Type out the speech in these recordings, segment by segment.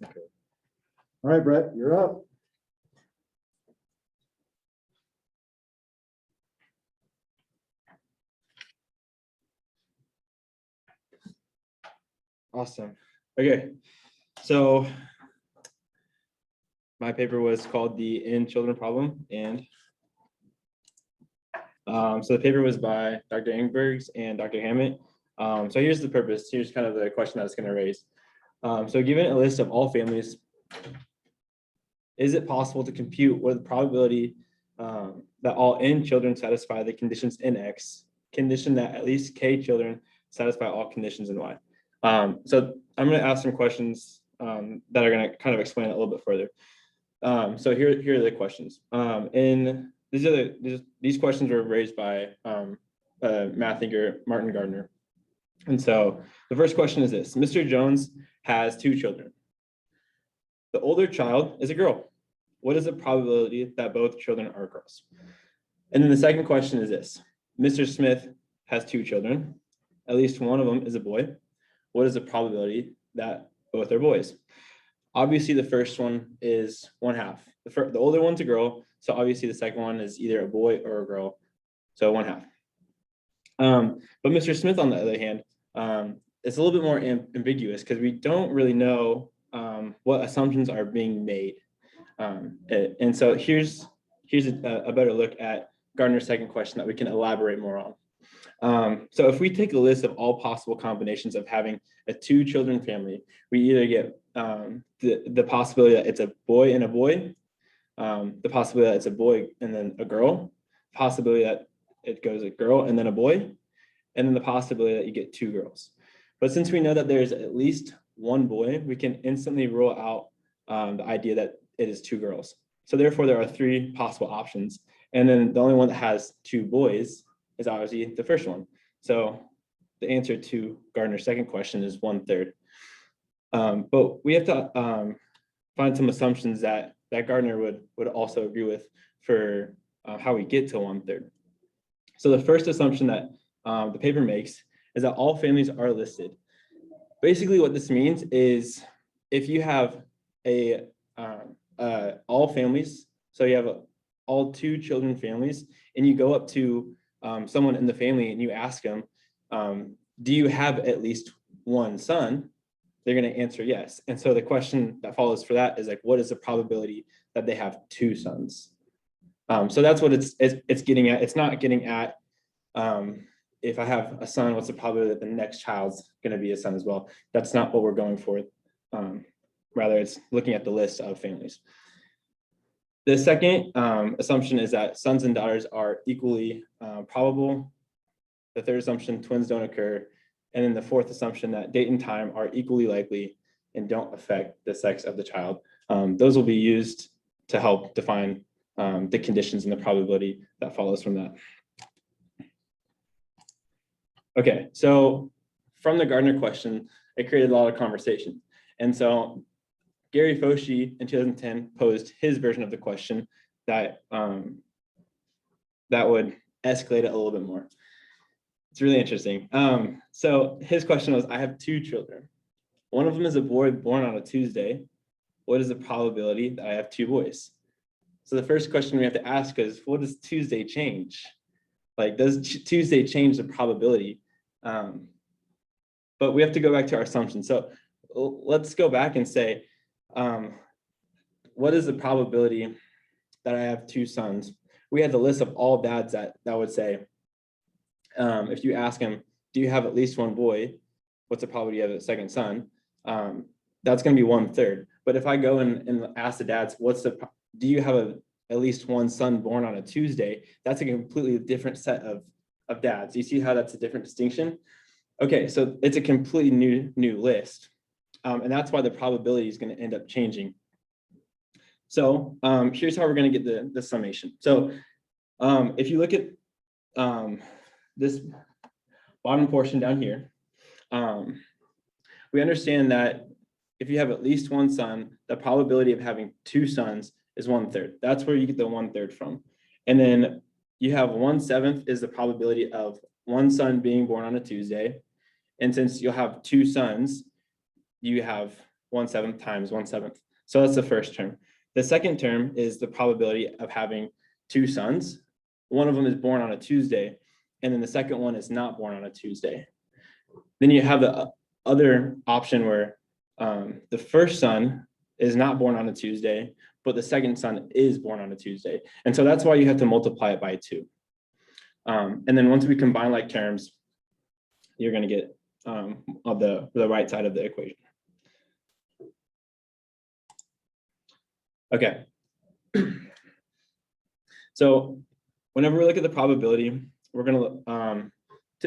Okay. All right, Brett, you're up. Awesome. Okay, so my paper was called the In Children Problem, and so the paper was by Dr. Engbergs and Dr. Hammett. So here's the purpose. Here's kind of the question I was going to raise. So given a list of all families, is it possible to compute what the probability that all N children satisfy the conditions in X, condition that at least K children satisfy all conditions in Y? So I'm going to ask some questions that are going to kind of explain it a little bit further. So here are the questions. And these questions were raised by math thinker Martin Gardner. And so the first question is this: Mr. Jones has 2 children. The older child is a girl. What is the probability that both children are girls? And then the second question is this: Mr. Smith has 2 children. At least one of them is a boy. What is the probability that both are boys? Obviously, the first one is 1/2. The older one's a girl, so obviously the second one is either a boy or a girl, so 1/2. But Mr. Smith, on the other hand, it's a little bit more ambiguous because we don't really know what assumptions are being made. And so here's a better look at Gardner's second question that we can elaborate more on. So if we take a list of all possible combinations of having a 2 children family, we either get the possibility that it's a boy and a boy, the possibility that it's a boy and then a girl, possibility that it goes a girl and then a boy, and then the possibility that you get 2 girls. But since we know that there's at least one boy, we can instantly rule out the idea that it is 2 girls. So therefore, there are 3 possible options. And then the only one that has 2 boys is obviously the first one. So the answer to Gardner's second question is 1/3. But we have to find some assumptions that Gardner would also agree with for how we get to 1/3. So the first assumption that the paper makes is that all families are listed. Basically, what this means is if you have all families, so you have all 2 children families, and you go up to someone in the family and you ask them, do you have at least one son? They're going to answer yes. And so the question that follows for that is like, what is the probability that they have 2 sons? So that's what it's getting at. It's not getting at if I have a son, what's the probability that the next child's going to be a son as well? That's not what we're going for. Rather, it's looking at the list of families. The second assumption is that sons and daughters are equally probable. The third assumption, twins don't occur. And then the fourth assumption that date and time are equally likely and don't affect the sex of the child. Those will be used to help define the conditions and the probability that follows from that. Okay, so from the Gardner question, it created a lot of conversation. And so Gary Foshi in 2010 posed his version of the question that would escalate it a little bit more. It's really interesting. So his question was, I have 2 children. One of them is a boy born on a Tuesday. What is the probability that I have 2 boys? So the first question we have to ask is, what does Tuesday change? Like, does Tuesday change the probability? But we have to go back to our assumption. So let's go back and say, what is the probability that I have 2 sons? We had the list of all dads that would say, if you ask him, do you have at least one boy? What's the probability you have a second son? That's going to be 1/3. But if I go and ask the dads, do you have at least one son born on a Tuesday? That's a completely different set of dads. You see how that's a different distinction? Okay, so it's a completely new list. And that's why the probability is going to end up changing. So here's how we're going to get the summation. So if you look at this bottom portion down here, we understand that if you have at least one son, the probability of having 2 sons is 1/3. That's where you get the 1/3 from. And then you have 1/7 is the probability of one son being born on a Tuesday. And since you'll have 2 sons, you have 1/7 times 1/7. So that's the first term. The second term is the probability of having two sons. One of them is born on a Tuesday, and then the second one is not born on a Tuesday. Then you have the other option where the first son is not born on a Tuesday, but the second son is born on a Tuesday. And so that's why you have to multiply it by 2. And then once we combine like terms, you're going to get on the right side of the equation. Okay. So whenever we look at the probability, we're going to,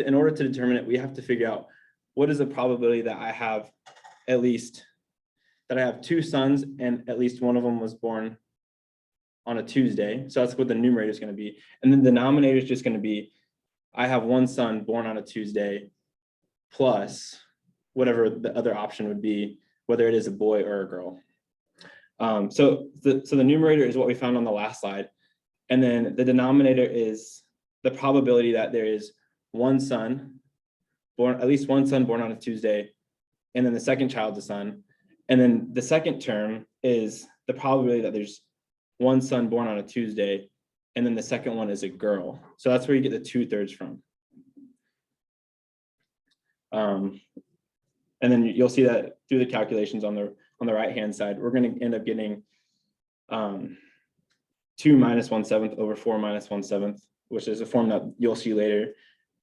in order to determine it, we have to figure out what is the probability that I have two sons and at least one of them was born on a Tuesday. So that's what the numerator is going to be. And then the denominator is just going to be, I have one son born on a Tuesday plus whatever the other option would be, whether it is a boy or a girl. So the numerator is what we found on the last slide. And then the denominator is the probability that there is one son born, at least one son born on a Tuesday, and then the second child's a son. And then the second term is the probability that there's one son born on a Tuesday, and then the second one is a girl. So that's where you get the 2/3 from. And then you'll see that through the calculations on the right-hand side, we're going to end up getting 2 minus 1/7 over 4 minus 1/7, which is a form that you'll see later.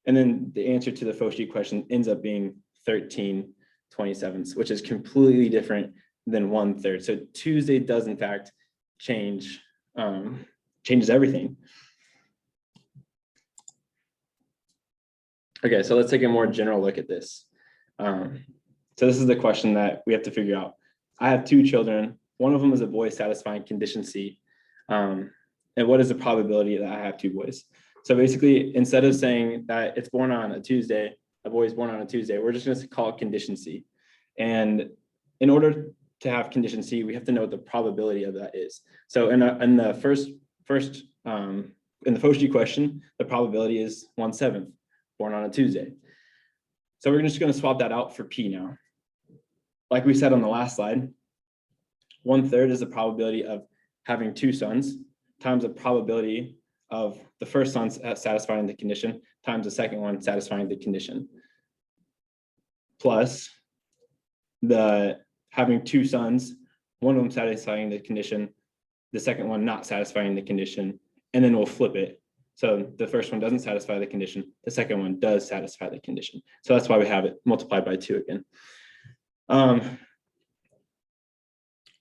And then the answer to the flow sheet question ends up being 13/27, which is completely different than 1/3. So Tuesday does in fact changes everything. Okay, so let's take a more general look at this. So this is the question that we have to figure out. I have 2 children. One of them is a boy satisfying condition C. And what is the probability that I have 2 boys? So basically, instead of saying that it's born on a Tuesday, a boy is born on a Tuesday, we're just going to call it condition C. And in order to have condition C, we have to know what the probability of that is. So in the first in the flow sheet question, the probability is 1/7, born on a Tuesday. So we're just going to swap that out for P now. Like we said on the last slide, 1/3 is the probability of having 2 sons times the probability of the first son satisfying the condition times the second one satisfying the condition, plus the having 2 sons, one of them satisfying the condition, the second one not satisfying the condition, and then we'll flip it. So the first one doesn't satisfy the condition, the second one does satisfy the condition. So that's why we have it multiplied by 2 again. And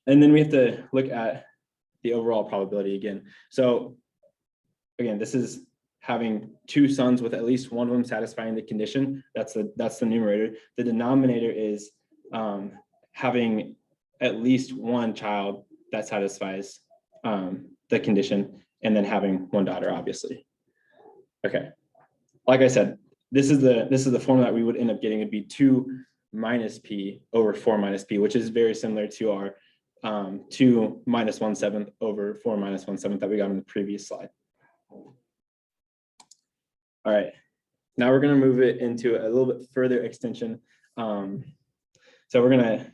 then we have to look at the overall probability again. So again, this is having 2 sons with at least one of them satisfying the condition. That's the numerator. The denominator is having at least one child that satisfies the condition, and then having one daughter, obviously. Okay, like I said, this is the formula that we would end up getting. It'd be 2 minus P over 4 minus P, which is very similar to our 2 minus 1/7 over 4 minus 1/7 that we got in the previous slide. All right, now we're going to move it into a little bit further extension. So we're going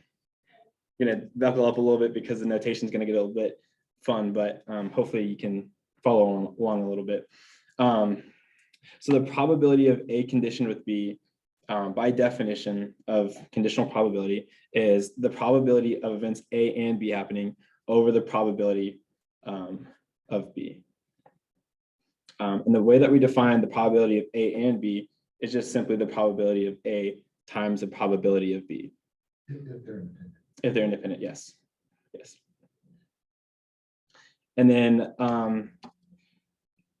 to buckle up a little bit because the notation is going to get a little bit fun, but hopefully you can follow along a little bit. So the probability of a condition with B, by definition of conditional probability, is the probability of events A and B happening over the probability of B. And the way that we define the probability of A and B is just simply the probability of A times the probability of B. If they're independent, yes. Yes. And then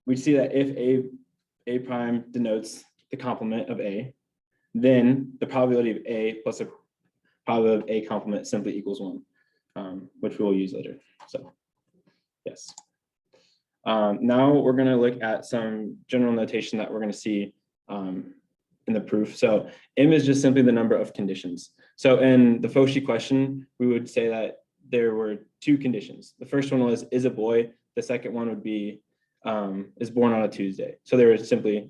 we see that if A prime denotes the complement of A, then the probability of A plus the probability of A complement simply equals 1, which we will use later. So, yes. Now we're going to look at some general notation that we're going to see in the proof. So M is just simply the number of conditions. So in the flow sheet question, we would say that there were 2 conditions. The first one was, is a boy. The second one would be, is born on a Tuesday. So there was simply,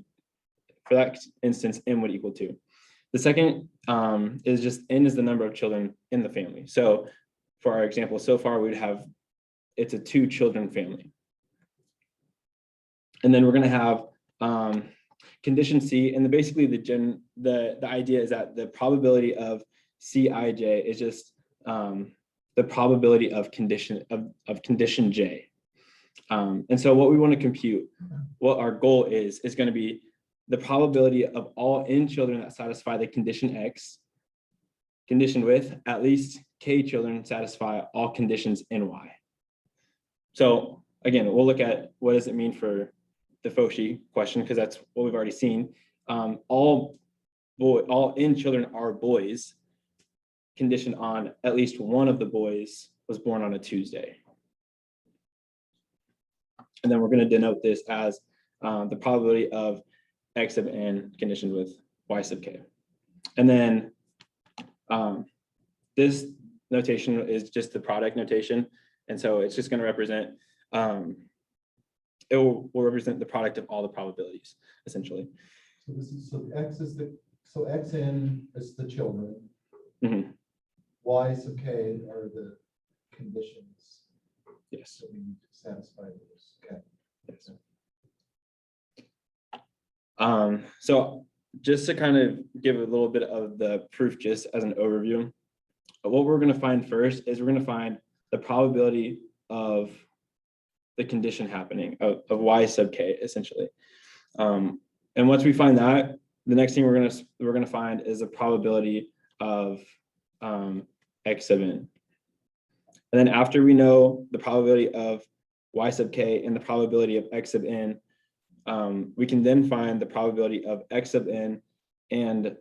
for that instance, M would equal 2. The second is just n is the number of children in the family. So for our example, so far we'd have, it's a 2-children family. And then we're going to have condition C, and basically the idea is that the probability of Cij is just the probability of condition J. And so what we want to compute, what our goal is going to be the probability of all n children that satisfy the condition X, conditioned with at least k children satisfy all conditions in Y. So again, we'll look at what does it mean for the Foshi question, because that's what we've already seen. All n children are boys, conditioned on at least one of the boys was born on a Tuesday. And then we're going to denote this as the probability of X sub n conditioned with Y sub k. And then this notation is just the product notation. And so it's just going to represent, it will represent the product of all the probabilities, essentially. So this is, so X is so Xn is the children. Mm-hmm. Y sub k are the conditions Yes. that we need to satisfy those. Okay. Yes. So just to kind of give a little bit of the proof just as an overview, what we're going to find first is we're going to find the probability of the condition happening of Y sub k, essentially. And once we find that, the next thing we're going to find is the probability of X sub n. And then after we know the probability of Y sub k and the probability of X sub n, we can then find the probability of X sub n and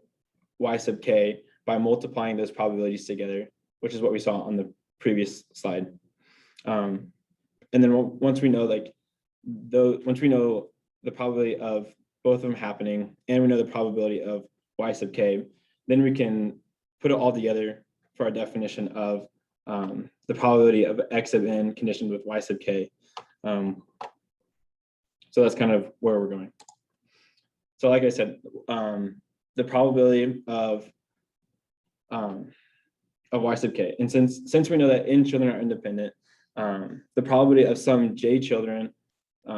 Y sub k by multiplying those probabilities together, which is what we saw on the previous slide. And then once we know once we know the probability of both of them happening, and we know the probability of Y sub k, then we can put it all together for our definition of the probability of X sub n conditioned with Y sub k. So that's kind of where we're going. So like I said, the probability of Y sub k, and since we know that n children are independent, the probability of some j children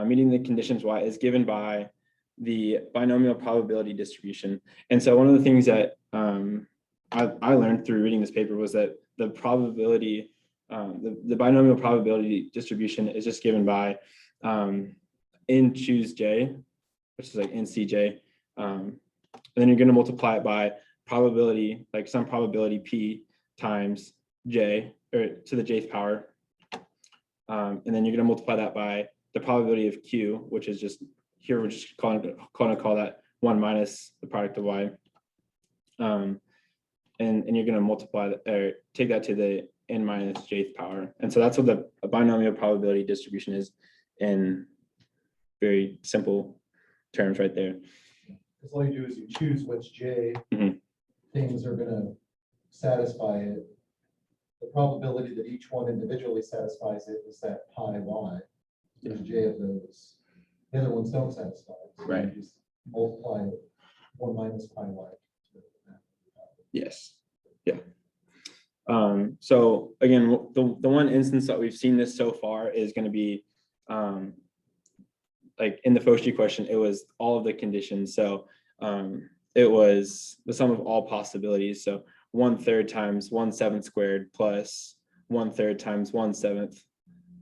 meeting the conditions Y is given by the binomial probability distribution. And so one of the things that I learned through reading this paper was that the probability, the binomial probability distribution is just given by n choose j, which is like ncj, and then you're going to multiply it by probability, like some probability p times j, or to the jth power, and then you're going to multiply that by the probability of q, which is just here we're just call that 1 minus the product of y, and you're going to multiply or take that to the n minus jth power. And so that's what the binomial probability distribution is in very simple terms right there. Because all you do is you choose which j things are going to satisfy it. The probability that each one individually satisfies it is that pi y. There's j of those. The other ones don't satisfy it. So Right. you just multiply it 1 minus pi y. Yes. Yeah. So again, the one instance that we've seen this so far is going to be like in the Foshi question, it was all of the conditions. So it was the sum of all possibilities. So 1/3 times 1/7 squared plus 1/3 times 1/7,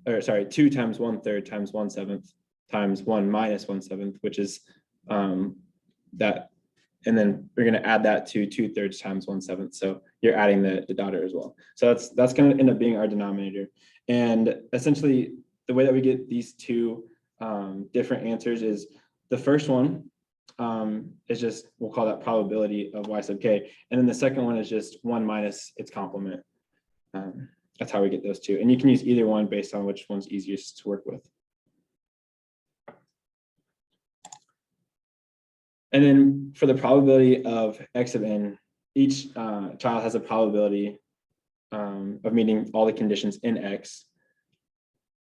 or sorry, 2 times 1/3 times 1/7 times 1 minus 1/7, which is that. And then we're going to add that to 2/3 times 1/7. So you're adding the daughter as well. So that's going to end up being our denominator. And essentially the way that we get these two different answers is the first one is just, we'll call that probability of y sub k. And then the second one is just 1 minus its complement. That's how we get those two. And you can use either one based on which one's easiest to work with. And then for the probability of x of n, each child has a probability of meeting all the conditions in x.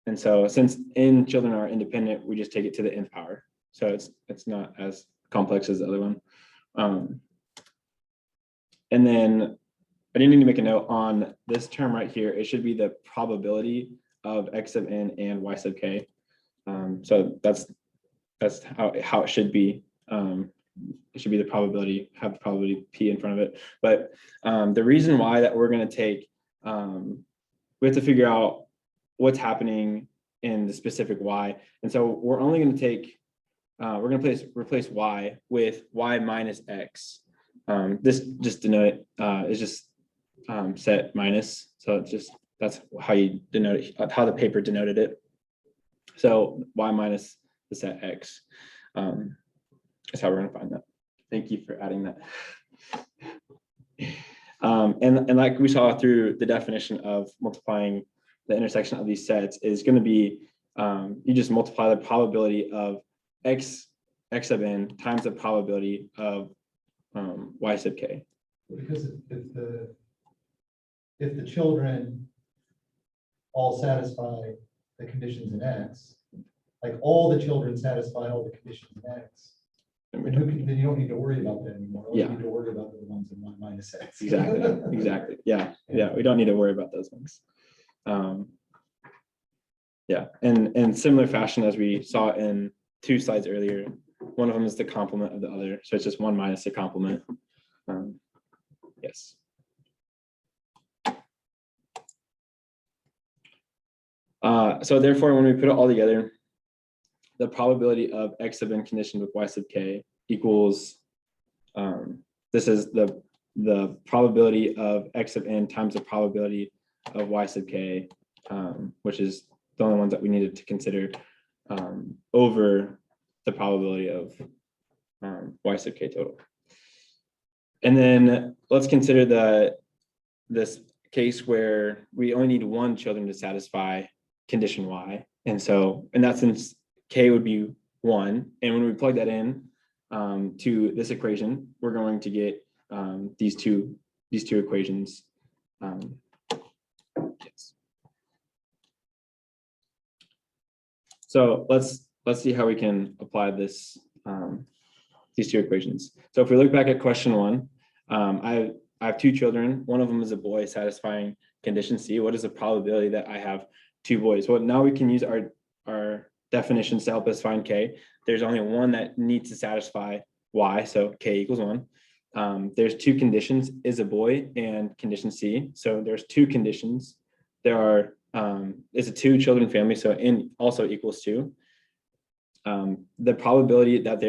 And so since n children are independent, we just take it to the nth power. So it's not as complex as the other one. And then I do need to make a note on this term right here. It should be the probability of x sub n and y sub k. So that's how it should be. It should be the probability, have the probability p in front of it. But the reason why that we're going to take, we have to figure out what's happening in the specific y. And so we're only going to take, we're going to replace y with y minus x. This just denote is just set minus. So it's just, that's how you denote it, how the paper denoted it. So y minus the set x. That's how we're going to find that. Thank you for adding that. And like we saw through the definition of multiplying the intersection of these sets is going to be, you just multiply the probability of x sub n times the probability of y sub k. Because if the children all satisfy the conditions in X, like all the children satisfy all the conditions in X, then you don't need to worry about that anymore. All you need to worry about are the ones in y minus X. Exactly. Yeah. We don't need to worry about those ones. Yeah, and in similar fashion as we saw in 2 slides earlier, one of them is the complement of the other. So it's just 1 minus the complement. Yes. So therefore, when we put it all together, the probability of x sub n conditioned with y sub k equals, this is the probability of x sub n times the probability of y sub k, which is the only ones that we needed to consider, over the probability of y sub k total. And then let's consider this case where we only need 1 children to satisfy condition y. And so in that sense, k would be 1. And when we plug that in to this equation, we're going to get these two equations. Yes. So let's see how we can apply this, these 2 equations. So if we look back at question 1, I have 2 children. One of them is a boy satisfying condition C. What is the probability that I have 2 boys? Well, now we can use our definitions to help us find k. There's only one that needs to satisfy y, so k equals 1. There's 2 conditions, is a boy and condition C. So there's 2 conditions. There are, it's a 2 children family, so n also equals 2. The probability that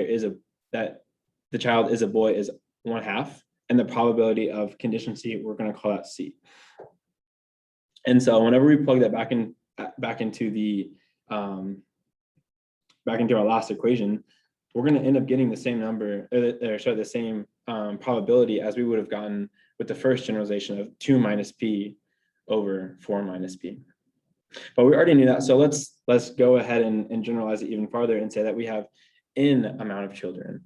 that the child is a boy is 1/2, and the probability of condition C, we're going to call that C. And so whenever we plug that back into our last equation, we're going to end up getting the same number, the same probability as we would have gotten with the first generalization of 2 minus p over 4 minus p. But we already knew that, so let's go ahead and generalize it even farther and say that we have n amount of children.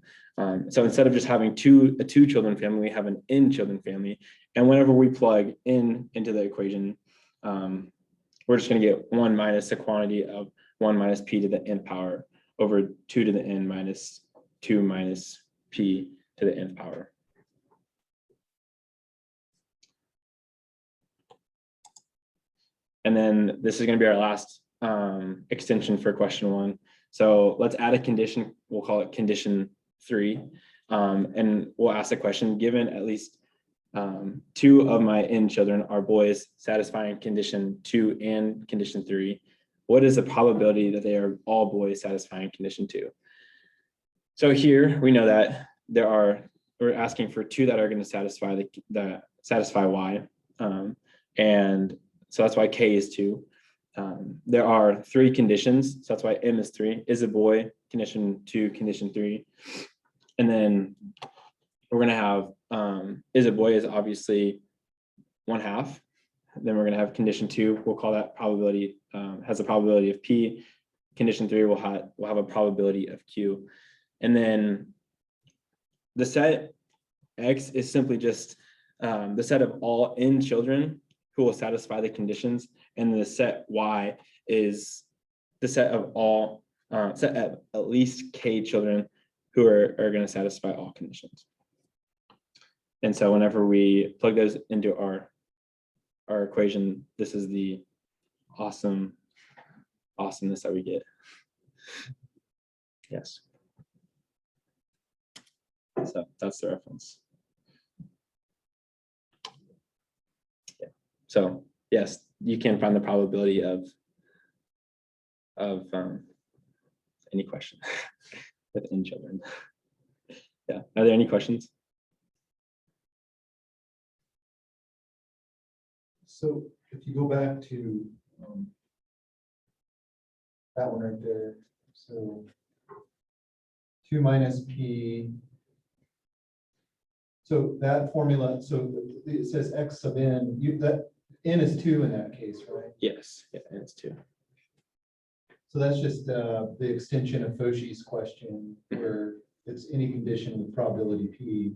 So instead of just having a 2 children family, we have an n children family. And whenever we plug n into the equation, we're just going to get 1 minus the quantity of 1 minus p to the n power over 2 to the n minus 2 minus p to the nth power. And then this is going to be our last extension for question 1. So let's add a condition. We'll call it condition 3. And we'll ask the question, given at least 2 of my n children are boys satisfying condition 2 and condition 3, what is the probability that they are all boys satisfying condition 2? So here we know that we're asking for 2 that are going to satisfy y. And so that's why k is 2. There are 3 conditions, so that's why m is 3. Is a boy, condition 2, condition 3. And then we're going to have is a boy is obviously 1/2. Then we're going to have condition 2. We'll call that probability, has a probability of p. Condition 3 will have a probability of q. And then the set x is simply just the set of all n children who will satisfy the conditions, and the set y is the set of all set at least k children who are going to satisfy all conditions. And so whenever we plug those into our equation, this is the awesomeness that we get. Yes. So that's the reference. Yeah. So yes, you can find the probability of any question within children. Yeah. Are there any questions? So if you go back to that one right there, so 2 minus P. So that formula, so it says X sub n, that n is 2 in that case, right? Yes. Yeah, it's 2. So that's just the extension of Fauchi's question, where it's any condition with probability P.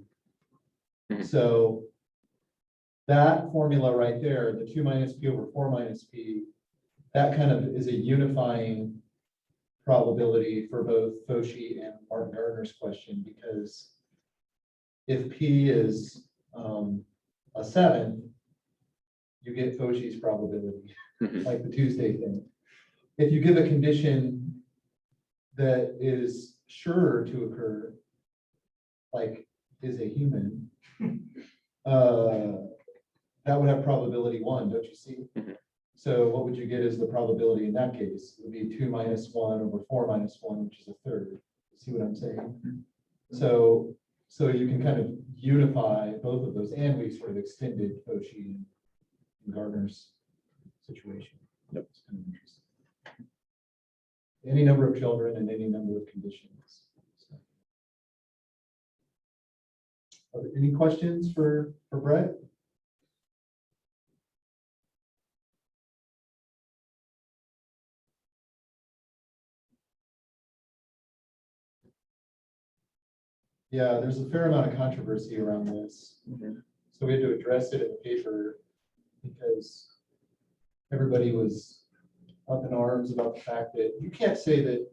Mhm. So that formula right there, the 2 minus P over 4 minus P, that kind of is a unifying probability for both Fauchi and Brandner's question, because if P is a 7, you get Fauchi's probability, Mhm. like the Tuesday thing. If you give a condition that is sure to occur, like is a human, that would have probability 1, don't you see? Mhm. So what would you get as the probability in that case? It would be 2 minus 1 over 4 minus 1, which is a third. See what I'm saying? So you can kind of unify both of those, and we sort of extended Fauchi and Gardner's situation. Yep. It's kind of interesting. Any number of children and any number of conditions. So. Are there any questions for Brett? Yeah, there's a fair amount of controversy around this. Mhm. So we had to address it in the paper because everybody was up in arms about the fact that you can't say that.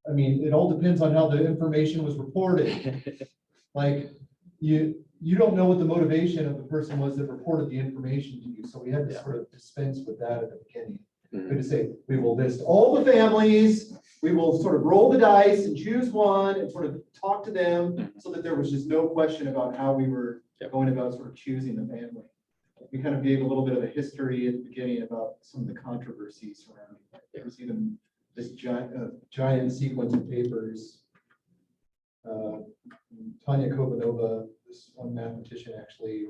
I mean, it all depends on how the information was reported. Like you don't know what the motivation of the person was that reported the information to you. So we had to sort of dispense with that at the beginning. We had to say, we will list all the families, we will sort of roll the dice and choose one and sort of talk to them so that there was just no question about how we were going about sort of choosing the family. We kind of gave a little bit of a history at the beginning about some of the controversies surrounding it. There was even this giant sequence of papers. Tanya Kovanova, this one mathematician, actually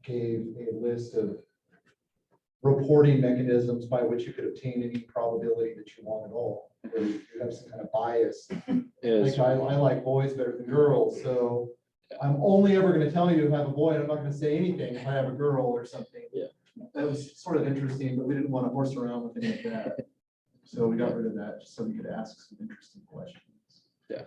gave a list of reporting mechanisms by which you could obtain any probability that you want at all. Where you have some kind of bias. Like I like boys better than girls, so I'm only ever going to tell you if I have a boy, and I'm not going to say anything if I have a girl or something. Yeah, that was sort of interesting, but we didn't want to horse around with any of that. So we got rid of that just so we could ask some interesting questions. Yeah.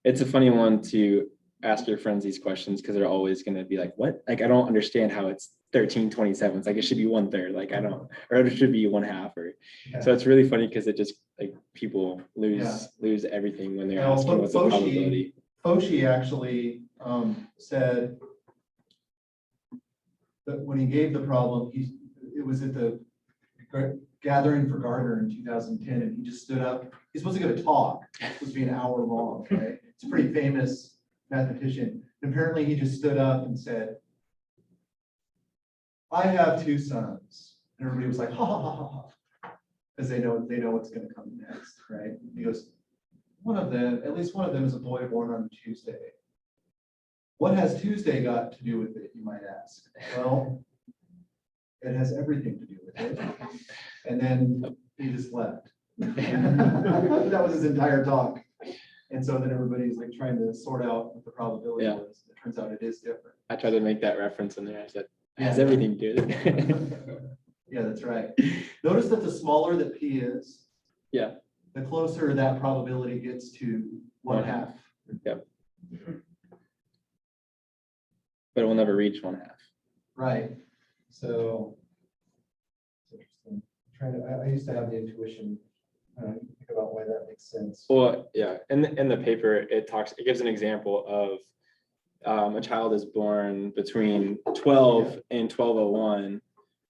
It's a funny one to ask your friends these questions because they're always going to be like, what? Like, I don't understand how it's 13/27. Like, it should be 1/3. Like, I don't, or it should be 1/2. Or so it's really funny because it just like people lose everything when they're asking what's the probability. Fauchi actually said that when he gave the problem, it was at the gathering for Gardner in 2010, and he just stood up. He's supposed to give a talk. It's supposed to be an hour long, right? It's a pretty famous mathematician. And apparently he just stood up and said, I have 2 sons. And everybody was like, ha ha ha ha ha. Because they know what's going to come next, right? He goes, at least one of them is a boy born on Tuesday. What has Tuesday got to do with it, you might ask? Well, it has everything to do with it. And then he just left. That was his entire talk. And so then everybody's like trying to sort out what the probability was. It turns out it is different. I tried to make that reference in there. I said, it has everything to do with it. Yeah, that's right. Notice that the smaller that P is, the closer that probability gets to 1/2. Yep. But it will never reach 1/2. Right. So it's interesting. I used to have the intuition. Think about why that makes sense. Well, yeah. In the paper, it gives an example of a child is born between 12 and 12:01,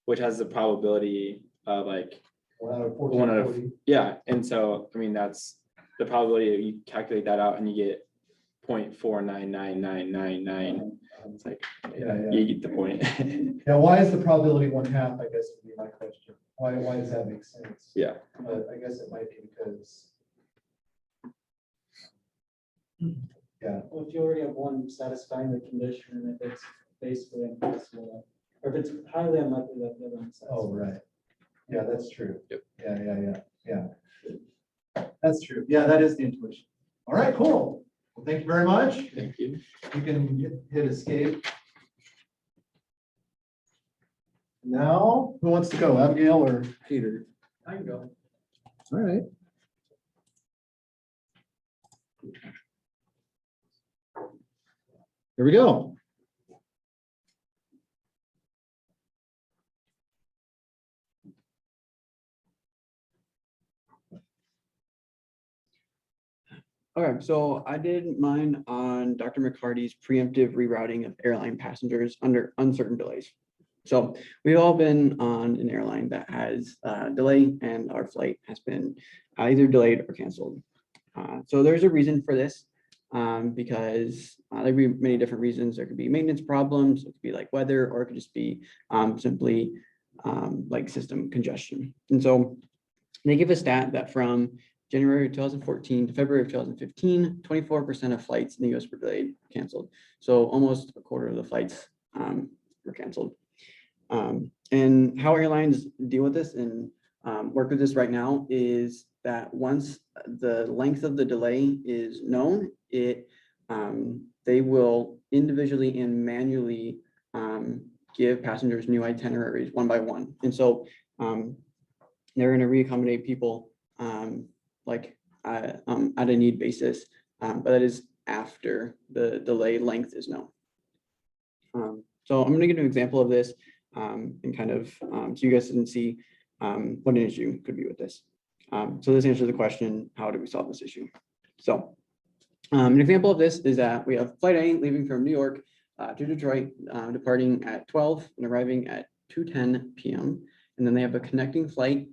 which has the probability of like 1 out of one out of 40. yeah. And so, I mean, that's the probability. You calculate that out and you get 0.499999. It's like, Yeah. you get the point. Now, why is the probability 1/2? I guess would be my question. Why does that make sense? Yeah. But I guess it might be because. Yeah, Well, if you already have one satisfying the condition, and if it's basically impossible, or if it's highly unlikely that the other one satisfies. oh, right. Yeah, that's true. Yep. Yeah. That's true. Yeah, that is the intuition. All right, cool. Well, thank you very much. Thank you. You can hit escape. Now, who wants to go, Abigail or Peter? I can go. All right. Here we go. Okay, so I did mine on Dr. McCarty's preemptive rerouting of airline passengers under uncertain delays. So we've all been on an airline that has delay and our flight has been either delayed or canceled. So there's a reason for this because there could be many different reasons. There could be maintenance problems, it could be like weather, or it could just be simply like system congestion. And so they give a stat that from January of 2014 to February of 2015, 24% of flights in the US were delayed, canceled. So almost a quarter of the flights were canceled. And how airlines deal with this and work with this right now is that once the length of the delay is known, they will individually and manually give passengers new itineraries one by one. And so they're going to reaccommodate people at a need basis, but that is after the delay length is known. So I'm going to give an example of this and kind of so you guys can see what an issue could be with this. So this answers the question, how do we solve this issue? So an example of this is that we have flight A leaving from New York to Detroit, departing at 12 and arriving at 2:10 p.m. And then they have a connecting flight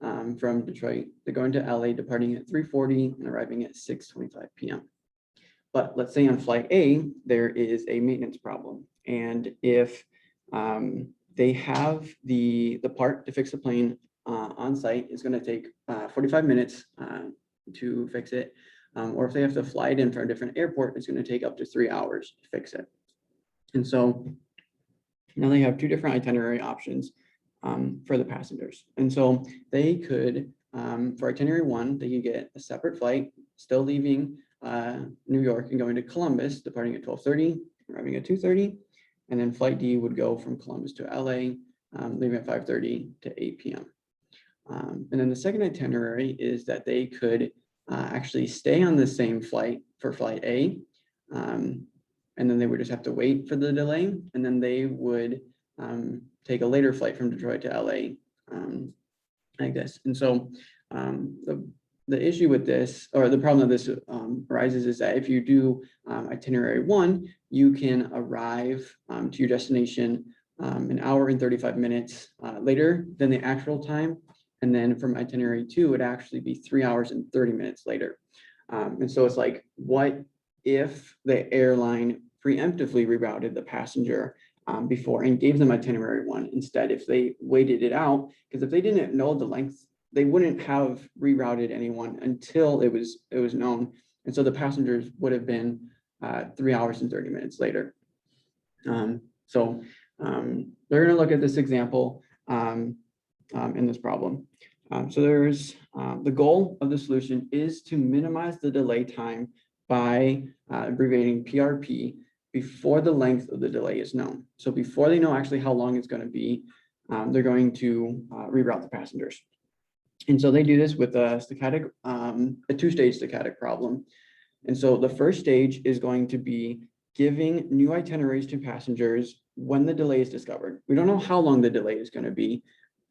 from Detroit. They're going to LA, departing at 3:40 and arriving at 6:25 p.m. But let's say on flight A, there is a maintenance problem. And if they have the part to fix the plane on site, is going to take 45 minutes to fix it. Or if they have to fly it in from a different airport, it's going to take up to 3 hours to fix it. And so now they have two different itinerary options for the passengers. And so they could, for itinerary 1, they could get a separate flight, still leaving New York and going to Columbus, departing at 12:30, arriving at 2:30. And then flight D would go from Columbus to LA, leaving at 5:30 to 8 p.m. And then the second itinerary is that they could actually stay on the same flight for flight A. And then they would just have to wait for the delay. And then they would take a later flight from Detroit to LA like this. And so the issue with this, or the problem that this arises, is that if you do itinerary 1, you can arrive to your destination an hour and 35 minutes later than the actual time. And then from itinerary 2, it would actually be 3 hours and 30 minutes later. And so it's like, what if the airline preemptively rerouted the passenger before and gave them itinerary 1 instead, if they waited it out? Because if they didn't know the length, they wouldn't have rerouted anyone until it was known. And so the passengers would have been 3 hours and 30 minutes later. So they're going to look at this example in this problem. So there's the goal of the solution is to minimize the delay time by abbreviating PRP before the length of the delay is known. So before they know actually how long it's going to be, they're going to reroute the passengers. And so they do this with a two-stage stochastic problem. And so the first stage is going to be giving new itineraries to passengers when the delay is discovered. We don't know how long the delay is going to be,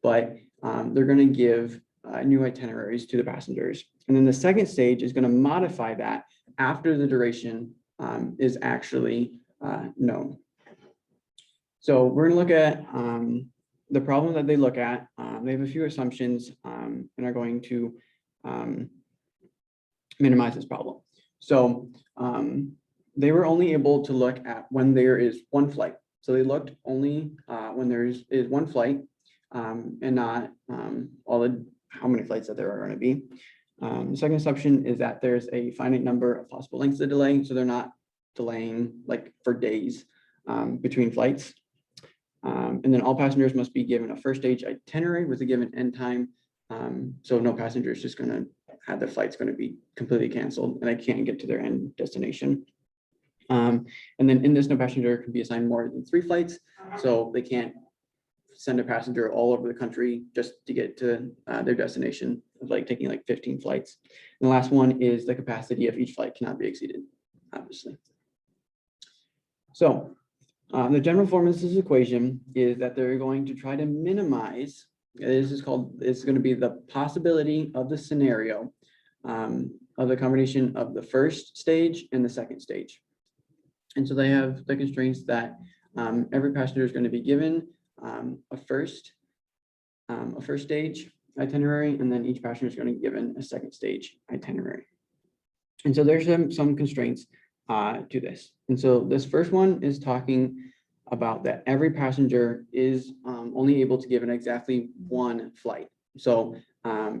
but they're going to give new itineraries to the passengers. And then the second stage is going to modify that after the duration is actually known. So we're going to look at the problem that they look at. They have a few assumptions and are going to minimize this problem. So they were only able to look at when there is one flight. So they looked only when there is one flight and not how many flights that there are going to be. The second assumption is that there's a finite number of possible lengths of delay. So they're not delaying like for days between flights. And then all passengers must be given a first stage itinerary with a given end time. So no passenger is just going to have their flight's going to be completely canceled and they can't get to their end destination. And then in this, no passenger can be assigned more than 3 flights. So they can't send a passenger all over the country just to get to their destination, like taking like 15 flights. And the last one is the capacity of each flight cannot be exceeded, obviously. So the general form of this equation is that they're going to try to minimize, it's going to be the possibility of the scenario of the combination of the first stage and the second stage. And so they have the constraints that every passenger is going to be given a first stage itinerary, and then each passenger is going to be given a second stage itinerary. And so there's some constraints to this. And so this first one is talking about that every passenger is only able to give an exactly one flight. So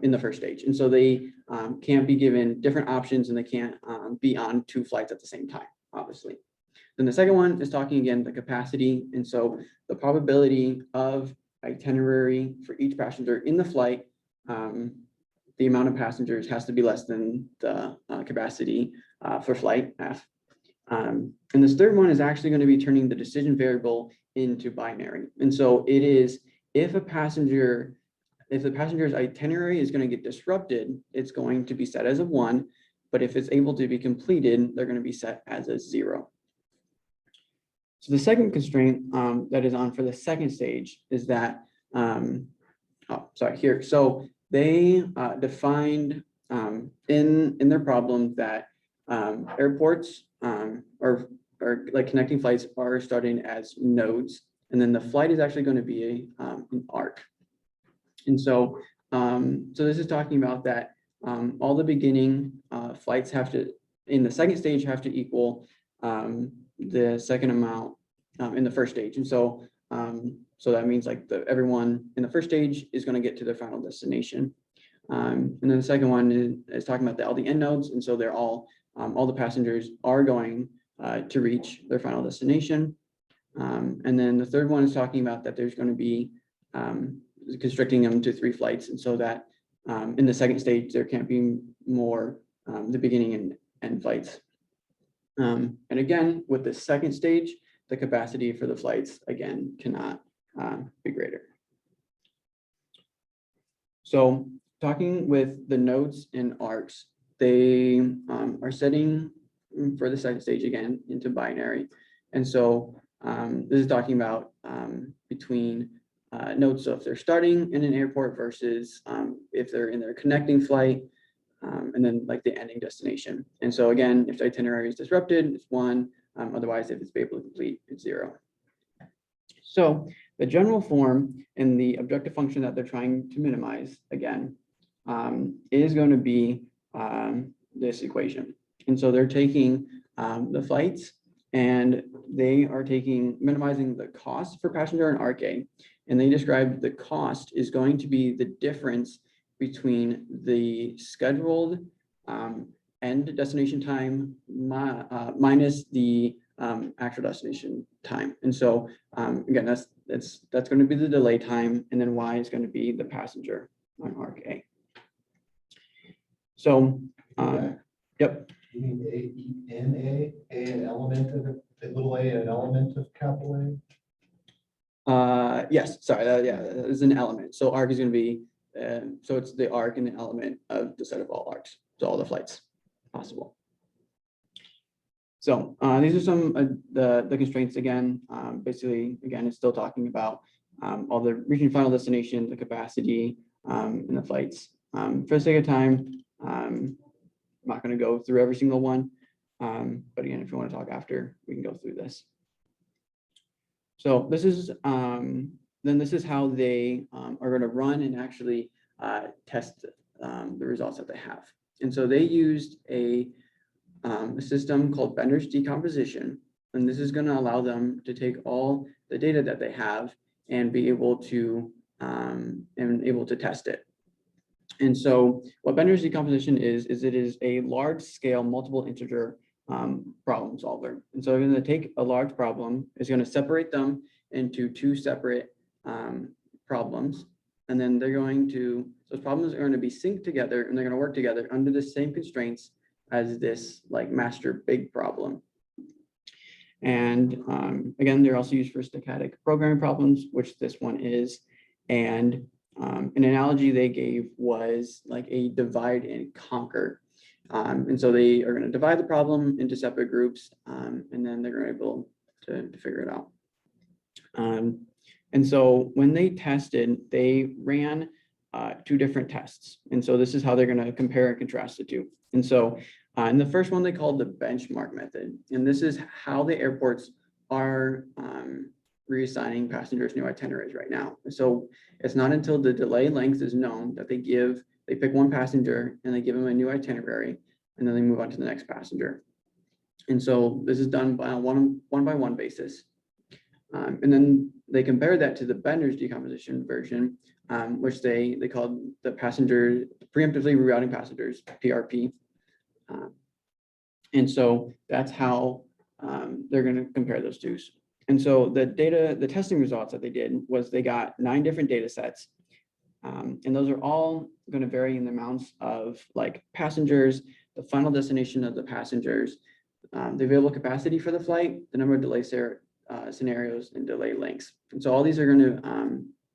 in the first stage. And so they can't be given different options and they can't be on 2 flights at the same time, obviously. Then the second one is talking again, the capacity. And so the probability of itinerary for each passenger in the flight, the amount of passengers has to be less than the capacity for flight F. And this third one is actually going to be turning the decision variable into binary. And so it is if the passenger's itinerary is going to get disrupted, it's going to be set as a 1, but if it's able to be completed, they're going to be set as a 0. So the second constraint that is on for the second stage is that, here. So they defined in their problem that airports or like connecting flights are starting as nodes, and then the flight is actually going to be an arc. And so, so this is talking about that all the beginning flights have to, in the second stage, have to equal the second amount in the first stage. And so, so that means like everyone in the first stage is going to get to their final destination. And then the second one is talking about all the end nodes. And so they're all the passengers are going to reach their final destination. And then the third one is talking about that there's going to be constricting them to 3 flights. And so that in the second stage, there can't be more the beginning and end flights. And again, with the second stage, the capacity for the flights, again, cannot be greater. So talking with the nodes and arcs, they are setting for the second stage again into binary. And so this is talking about between nodes. So if they're starting in an airport versus if they're in their connecting flight, and then like the ending destination. And so again, if the itinerary is disrupted, it's 1. Otherwise, if it's able to complete, it's 0. So the general form and the objective function that they're trying to minimize, again, is going to be this equation. And so they're taking the flights and they are minimizing the cost for passenger and RK. And they described the cost is going to be the difference between the scheduled end destination time minus the actual destination time. And so again, that's going to be the delay time, and then Y is going to be the passenger on RK. So yep. You mean an element of a little a, an element of capital A? Yes, sorry, yeah, it's an element. So arc is going to be, so it's the arc and the element of the set of all arcs, so all the flights possible. So these are some of the constraints again. Basically, again, it's still talking about all the reaching final destination, the capacity, and the flights. For the sake of time, I'm not going to go through every single one. But again, if you want to talk after, we can go through this. So this is, then this is how they are going to run and actually test the results that they have. And so they used a system called Bender's Decomposition. And this is going to allow them to take all the data that they have and be able to test it. And so what Bender's decomposition is it is a large scale multiple integer problem solver. And so they're going to take a large problem, is going to separate them into two separate problems. And then they're going to, those problems are going to be synced together and they're going to work together under the same constraints as this like master big problem. And again, they're also used for stochastic programming problems, which this one is. And an analogy they gave was like a divide and conquer. And so they are going to divide the problem into separate groups, and then they're able to figure it out. And so when they tested, they ran two different tests. And so this is how they're going to compare and contrast the two. And so in the first one, they called the benchmark method. And this is how the airports are reassigning passengers new itineraries right now. So it's not until the delay length is known that they pick one passenger and they give them a new itinerary, and then they move on to the next passenger. And so this is done by a one by one basis. And then they compare that to the Bender's decomposition version, which they called the preemptively rerouting passengers, PRP. And so that's how they're going to compare those two. And so the testing results that they did was they got 9 different data sets. And those are all going to vary in the amounts of like passengers, the final destination of the passengers, the available capacity for the flight, the number of delay scenarios, and delay lengths. And so all these are going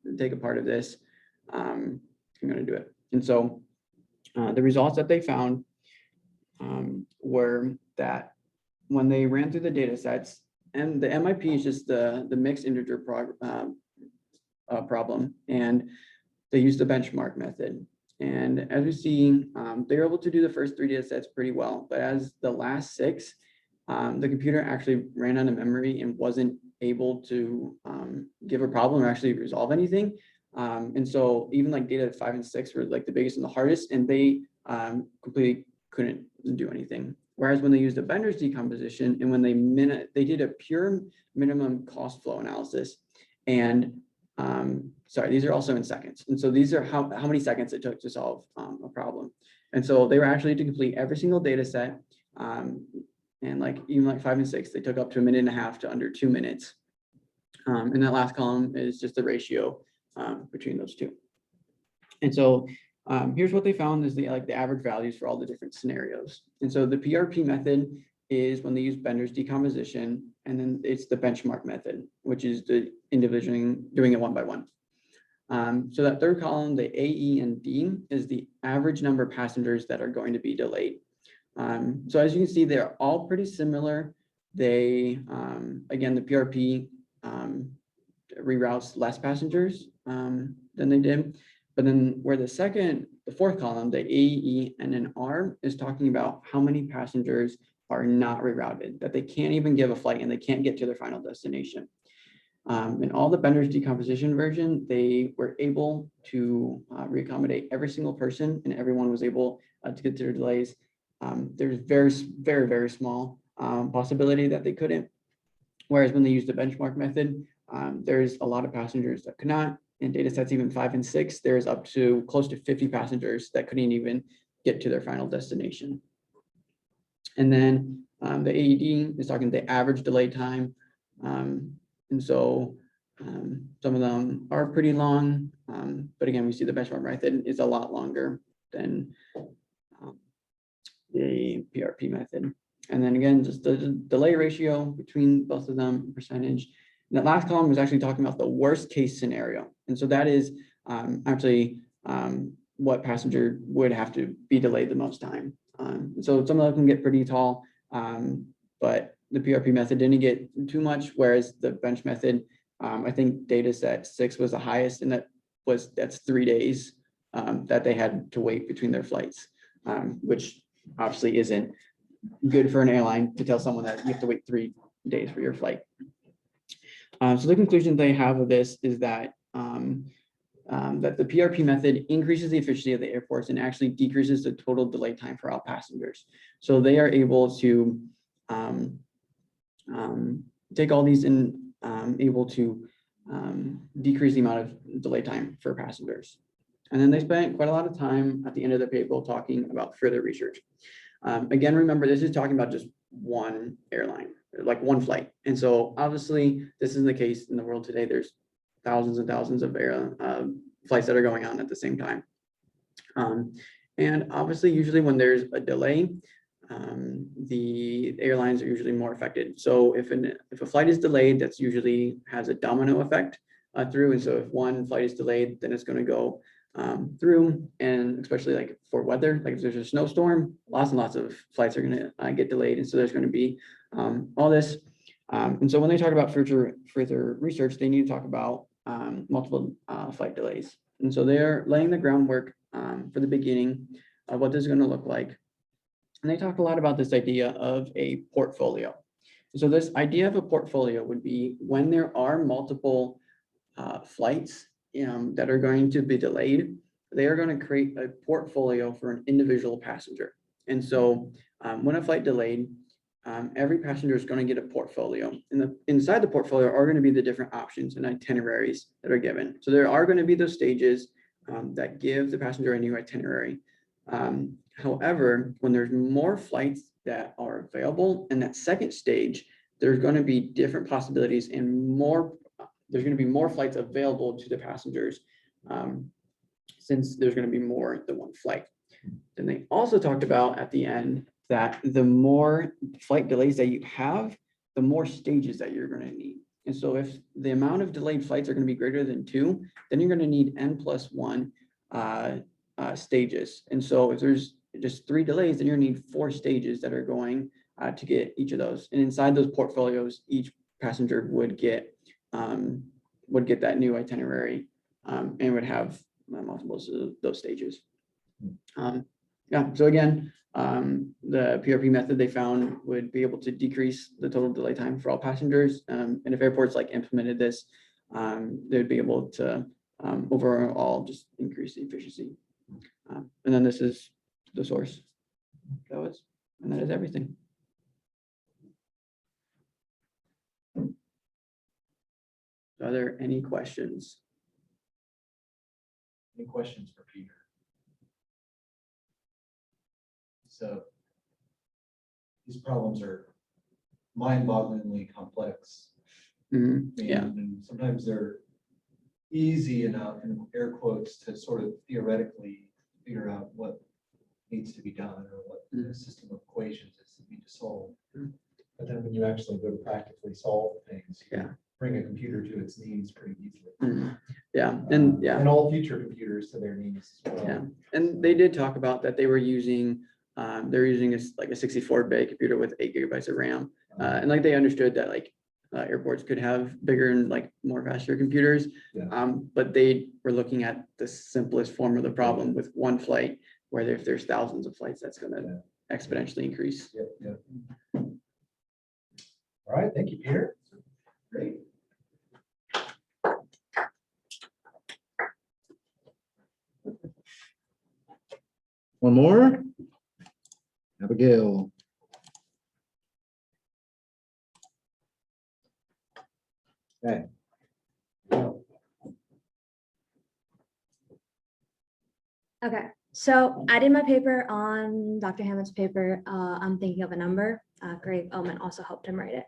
to take a part of this. I'm going to do it. And so the results that they found were that when they ran through the data sets, and the MIP is just the mixed integer problem, and they used the benchmark method. And as we see, they were able to do the first 3 data sets pretty well, but as the last 6, the computer actually ran out of memory and wasn't able to give a problem or actually resolve anything. And so even like data 5 and 6 were like the biggest and the hardest, and they completely couldn't do anything. Whereas when they used the Bender's decomposition and when they did a pure minimum cost flow analysis, and sorry, these are also in seconds. And so these are how many seconds it took to solve a problem. And so they were actually to complete every single data set. And like even like 5 and 6, they took up to 1.5 minutes to under 2 minutes. And that last column is just the ratio between those two. And so here's what they found is the average values for all the different scenarios. And so the PRP method is when they use Bender's decomposition, and then it's the benchmark method, which is the individually doing it one by one. So that third column, the A, E, and D, is the average number of passengers that are going to be delayed. So as you can see, they're all pretty similar. They, again, the PRP reroutes less passengers than they did. But then where the fourth column, the A, E, and an R is talking about how many passengers are not rerouted, that they can't even give a flight and they can't get to their final destination. In all the Bender's decomposition version, they were able to reaccommodate every single person, and everyone was able to get to their delays. There's very, very small possibility that they couldn't. Whereas when they used the benchmark method, there's a lot of passengers that could not. In data sets even 5 and 6, there's up to close to 50 passengers that couldn't even get to their final destination. And then the AED is talking the average delay time. And so some of them are pretty long, but again, we see the benchmark method is a lot longer than the PRP method. And then again, just the delay ratio between both of them, percentage. And that last column was actually talking about the worst case scenario. And so that is actually what passenger would have to be delayed the most time. So some of them can get pretty tall, but the PRP method didn't get too much, whereas the bench method, I think data set 6 was the highest, and that's 3 days that they had to wait between their flights, which obviously isn't good for an airline to tell someone that you have to wait 3 days for your flight. So the conclusion they have of this is that that the PRP method increases the efficiency of the airports and actually decreases the total delay time for all passengers. So they are able to take all these and able to decrease the amount of delay time for passengers. And then they spent quite a lot of time at the end of the paper talking about further research. Again, remember, this is talking about just one airline, like one flight. And so obviously this isn't the case in the world today. There's thousands and thousands of flights that are going on at the same time. And obviously, usually when there's a delay, the airlines are usually more affected. So if a flight is delayed, that's usually has a domino effect through. And so if one flight is delayed, then it's going to go through, and especially like for weather, like if there's a snowstorm, lots and lots of flights are going to get delayed. And so there's going to be all this. And so when they talk about further research, they need to talk about multiple flight delays. And so they're laying the groundwork for the beginning of what this is going to look like. And they talk a lot about this idea of a portfolio. So this idea of a portfolio would be when there are multiple flights that are going to be delayed, they are going to create a portfolio for an individual passenger. And so when a flight delayed, every passenger is going to get a portfolio. And inside the portfolio are going to be the different options and itineraries that are given. So there are going to be those stages that give the passenger a new itinerary. However, when there's more flights that are available in that second stage, there's going to be different possibilities and there's going to be more flights available to the passengers since there's going to be more than one flight. Then they also talked about at the end that the more flight delays that you have, the more stages that you're going to need. And so if the amount of delayed flights are going to be greater than 2, then you're going to need n+1 stages. And so if there's just 3 delays, then you're going to need 4 stages that are going to get each of those. And inside those portfolios, each passenger would get that new itinerary and would have multiples of those stages. Yeah, so again, the PRP method they found would be able to decrease the total delay time for all passengers. And if airports like implemented this, they would be able to overall just increase the efficiency. And then this is the source. And that is everything. Are there any questions? Any questions for Peter? So these problems are mind-bogglingly complex. Yeah. And sometimes they're easy enough, in air quotes, to sort of theoretically figure out what needs to be done or what the system of equations is that need to solve. But then when you actually go to practically solve things, you can bring a computer to its knees pretty easily. Yeah, and all future computers to their knees as well. Yeah, and they did talk about that they were using they're using a 64-bit computer with 8 GB of RAM, and like they understood that like airports could have bigger and like more faster computers, but they were looking at the simplest form of the problem with one flight, where if there's thousands of flights, that's going to exponentially increase. Yep. All right, thank you, Peter. Great. One more. Abigail. Okay. Okay, so I did my paper on Dr. Hammond's paper. I'm thinking of a number. Greg Oman also helped him write it.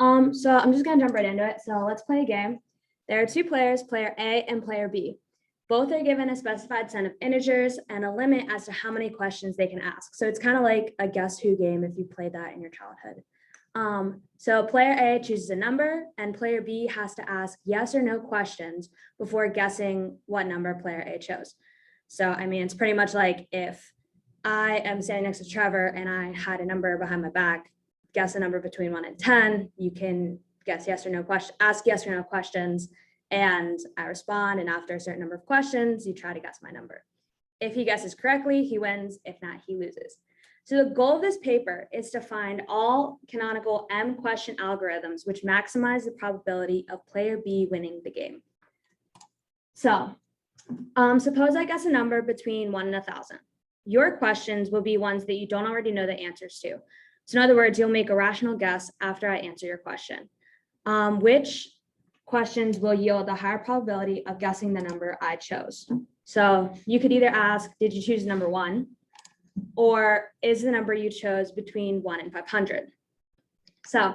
So I'm just gonna jump right into it. So let's play a game. There are 2 players, player A and player B. Both are given a specified set of integers and a limit as to how many questions they can ask. So it's kind of like a guess who game if you played that in your childhood. So player A chooses a number and player B has to ask yes or no questions before guessing what number player A chose. So, I mean, it's pretty much like if I am standing next to Trevor and I had a number behind my back, guess a number between 1 and 10, you can guess yes or no question, ask yes or no questions, and I respond. And after a certain number of questions, you try to guess my number. If he guesses correctly, he wins. If not, he loses. So the goal of this paper is to find all canonical M question algorithms which maximize the probability of player B winning the game. So suppose I guess a number between 1 and 1,000. Your questions will be ones that you don't already know the answers to. So in other words, you'll make a rational guess after I answer your question. Which questions will yield a higher probability of guessing the number I chose? So you could either ask, did you choose number 1? Or is the number you chose between 1 and 500? So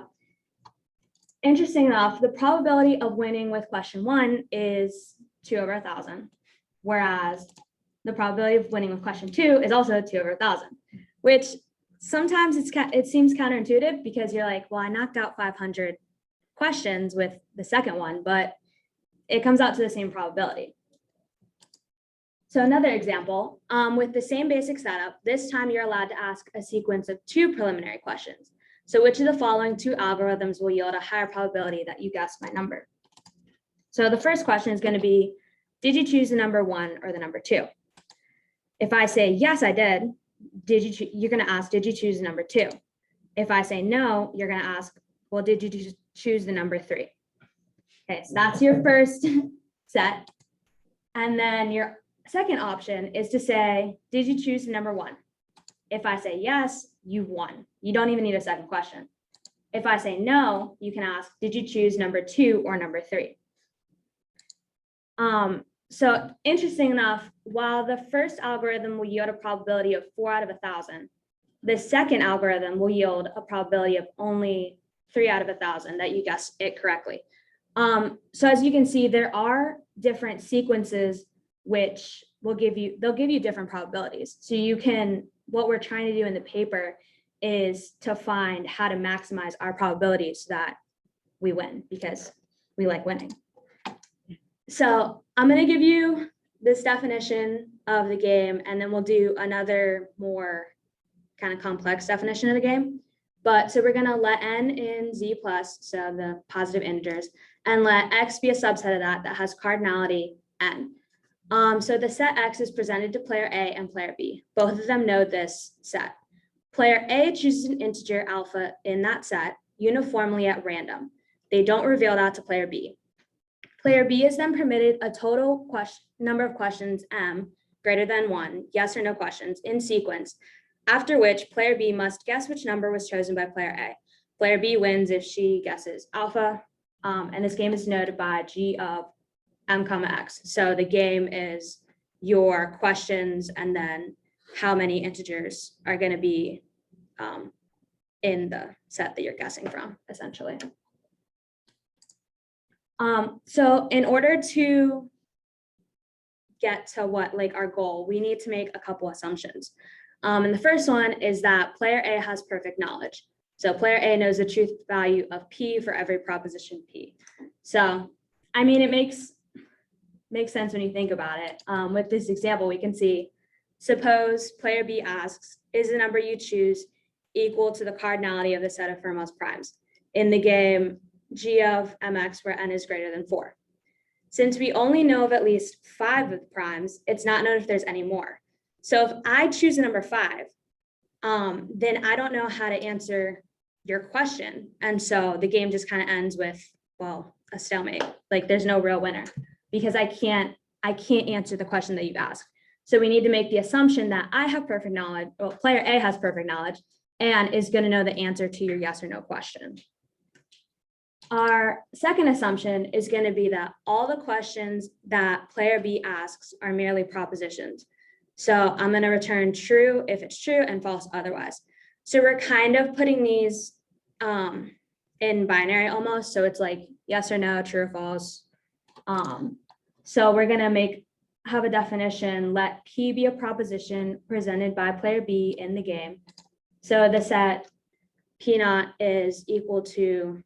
interesting enough, the probability of winning with question 1 is 2 over 1,000, whereas the probability of winning with question 2 is also 2 over 1,000, which sometimes it seems counterintuitive because you're like, well, I knocked out 500 questions with the second one, but it comes out to the same probability. So another example, with the same basic setup, this time you're allowed to ask a sequence of 2 preliminary questions. So which of the following 2 algorithms will yield a higher probability that you guess my number? So the first question is going to be, did you choose the number 1 or the number 2? If I say, yes, I did, you're going to ask, did you choose the number 2? If I say no, you're going to ask, well, did you choose the number 3? Okay, so that's your first set. And then your second option is to say, did you choose the number 1? If I say yes, you've won. You don't even need a second question. If I say no, you can ask, did you choose number 2 or number 3? So interesting enough, while the first algorithm will yield a probability of 4 out of 1,000, the second algorithm will yield a probability of only 3 out of 1,000 that you guessed it correctly. So as you can see, there are different sequences which they'll give you different probabilities. So you can, what we're trying to do in the paper is to find how to maximize our probabilities so that we win because we like winning. So I'm going to give you this definition of the game, and then we'll do another more kind of complex definition of the game. But so we're going to let n in z plus, so the positive integers, and let x be a subset of that has cardinality n. So the set x is presented to player A and player B. Both of them know this set. Player A chooses an integer alpha in that set uniformly at random. They don't reveal that to player B. Player B is then permitted a total number of questions m greater than 1, yes or no questions in sequence, after which player B must guess which number was chosen by player A. Player B wins if she guesses alpha, and this game is denoted by g of m comma x. So the game is your questions and then how many integers are going to be in the set that you're guessing from, essentially. So in order to get to what like our goal, we need to make a couple assumptions. And the first one is that player A has perfect knowledge. So player A knows the truth value of P for every proposition P. So, I mean, it makes sense when you think about it. With this example, we can see, suppose player B asks, is the number you choose equal to the cardinality of the set of Fermat's primes in the game g of mx where n is greater than 4. Since we only know of at least 5 of the primes, it's not known if there's any more. So if I choose the number 5, then I don't know how to answer your question. And so the game just kind of ends with, well, a stalemate. Like there's no real winner because I can't answer the question that you've asked. So we need to make the assumption that I have perfect knowledge, well, player A has perfect knowledge and is going to know the answer to your yes or no question. Our second assumption is going to be that all the questions that player B asks are merely propositions. So I'm going to return true if it's true and false otherwise. So we're kind of putting these in binary almost. So it's like yes or no, true or false. So we're going to have a definition, let P be a proposition presented by player B in the game. So the set P naught is equal to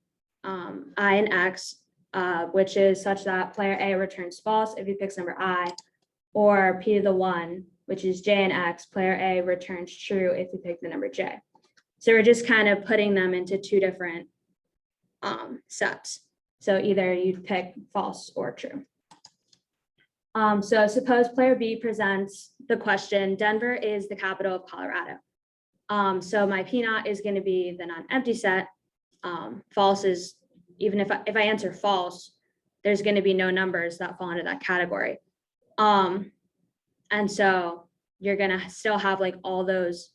I and X, which is such that player A returns false if he picks number I, or P to the 1, which is J and X, player A returns true if you pick the number J. So we're just kind of putting them into 2 different sets. So either you pick false or true. So suppose player B presents the question, Denver is the capital of Colorado. So my P naught is going to be the non-empty set. False is, even if I answer false, there's going to be no numbers that fall into that category. And so you're going to still have like all those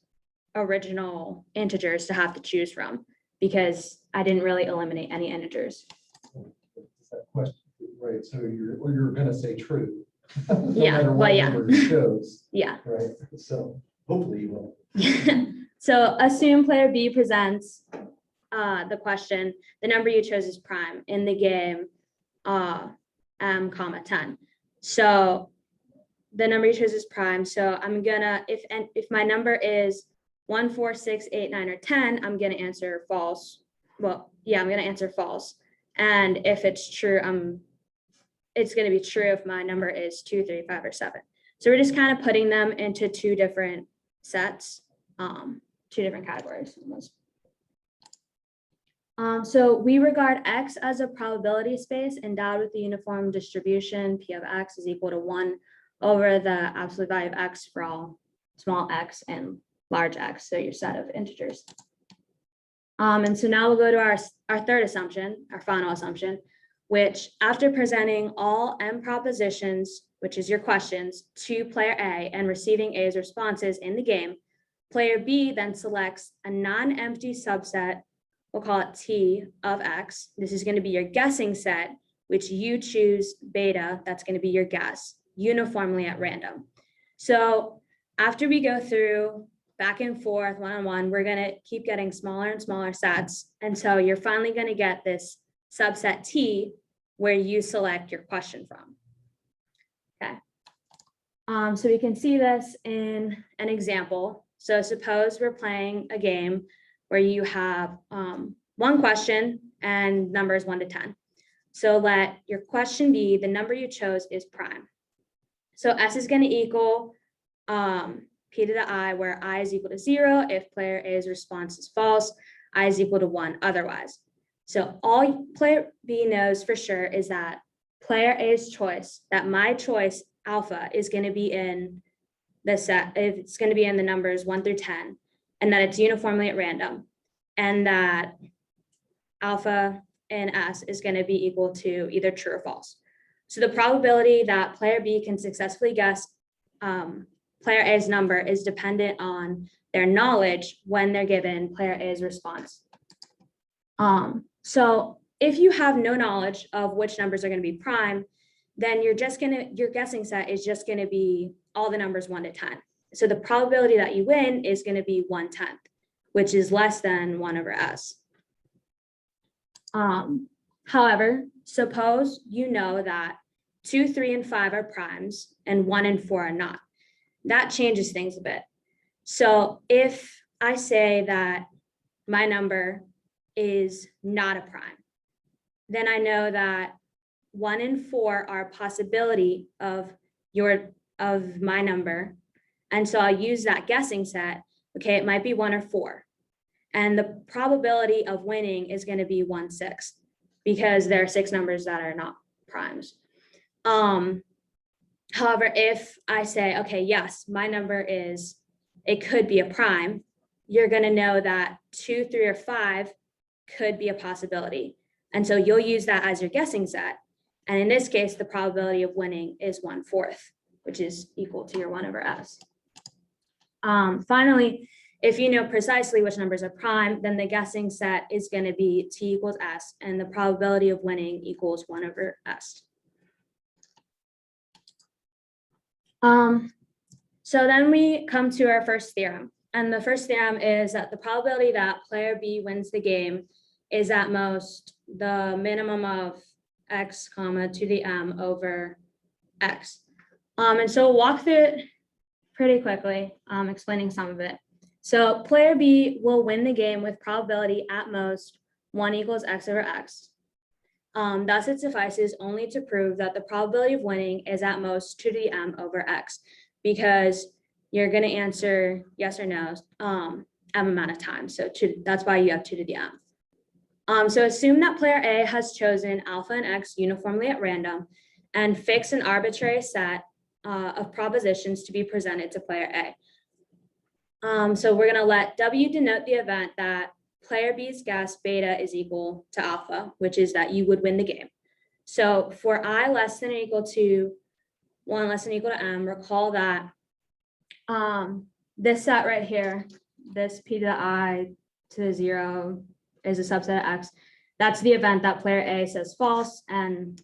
original integers to have to choose from, because I didn't really eliminate any integers. Is that question, right, so you're gonna say true. No Yeah, matter well, what yeah. number you chose, Yeah. right, so hopefully you will. So assume player B presents the question, the number you chose is prime in the game m comma 10. So the number you chose is prime. So I'm gonna, if my number is 1, 4, 6, 8, 9, or 10, I'm gonna answer false. Well, yeah, I'm gonna answer false. And if it's true, it's gonna be true if my number is 2, 3, 5, or 7. So we're just kind of putting them into two different sets, two different categories almost. So we regard X as a probability space endowed with the uniform distribution. P of X is equal to 1 over the absolute value of X for all small x and large X, so your set of integers. And so now we'll go to our third assumption, our final assumption, which after presenting all M propositions, which is your questions, to player A and receiving A's responses in the game, player B then selects a non-empty subset, we'll call it T of X. This is going to be your guessing set, which you choose beta, that's going to be your guess, uniformly at random. So after we go through back and forth, one-on-one, we're going to keep getting smaller and smaller sets. And so you're finally going to get this subset T where you select your question from. Okay. So we can see this in an example. So suppose we're playing a game where you have one question and numbers 1 to 10. So let your question be the number you chose is prime. So S is going to equal P to the I, where I is equal to 0. If player A's response is false, I is equal to 1 otherwise. So all player B knows for sure is that player A's choice, that my choice alpha is going to be in the set, it's going to be in the numbers 1 through 10, and that it's uniformly at random, and that alpha in S is going to be equal to either true or false. So the probability that player B can successfully guess player A's number is dependent on their knowledge when they're given player A's response. So if you have no knowledge of which numbers are going to be prime, then your guessing set is just going to be all the numbers 1 to 10. So the probability that you win is going to be 1/10, which is less than 1 over S. However, suppose you know that 2, 3, and 5 are primes and 1 and 4 are not. That changes things a bit. So if I say that my number is not a prime, then I know that 1 and 4 are a possibility of my number. And so I'll use that guessing set. Okay, it might be 1 or 4. And the probability of winning is going to be 1/6 because there are 6 numbers that are not primes. However, if I say, okay, yes, my number it could be a prime, you're going to know that 2, 3, or 5 could be a possibility. And so you'll use that as your guessing set. And in this case, the probability of winning is 1/4, which is equal to your 1 over S. Finally, if you know precisely which numbers are prime, then the guessing set is going to be T equals S, and the probability of winning equals 1 over S. So then we come to our first theorem. And the first theorem is that the probability that player B wins the game is at most the minimum of X comma to the M over X. And so we'll walk through it pretty quickly, explaining some of it. So player B will win the game with probability at most 1 equals X over X. Thus it suffices only to prove that the probability of winning is at most 2 to the M over X, because you're going to answer yes or no M amount of times. So that's why you have 2 to the M. So assume that player A has chosen alpha and X uniformly at random and fix an arbitrary set of propositions to be presented to player A. So we're gonna let W denote the event that player B's guess beta is equal to alpha, which is that you would win the game. So for I less than or equal to 1 less than or equal to M, recall that this set right here, this P to the I to the 0 is a subset of X. That's the event that player A says false, and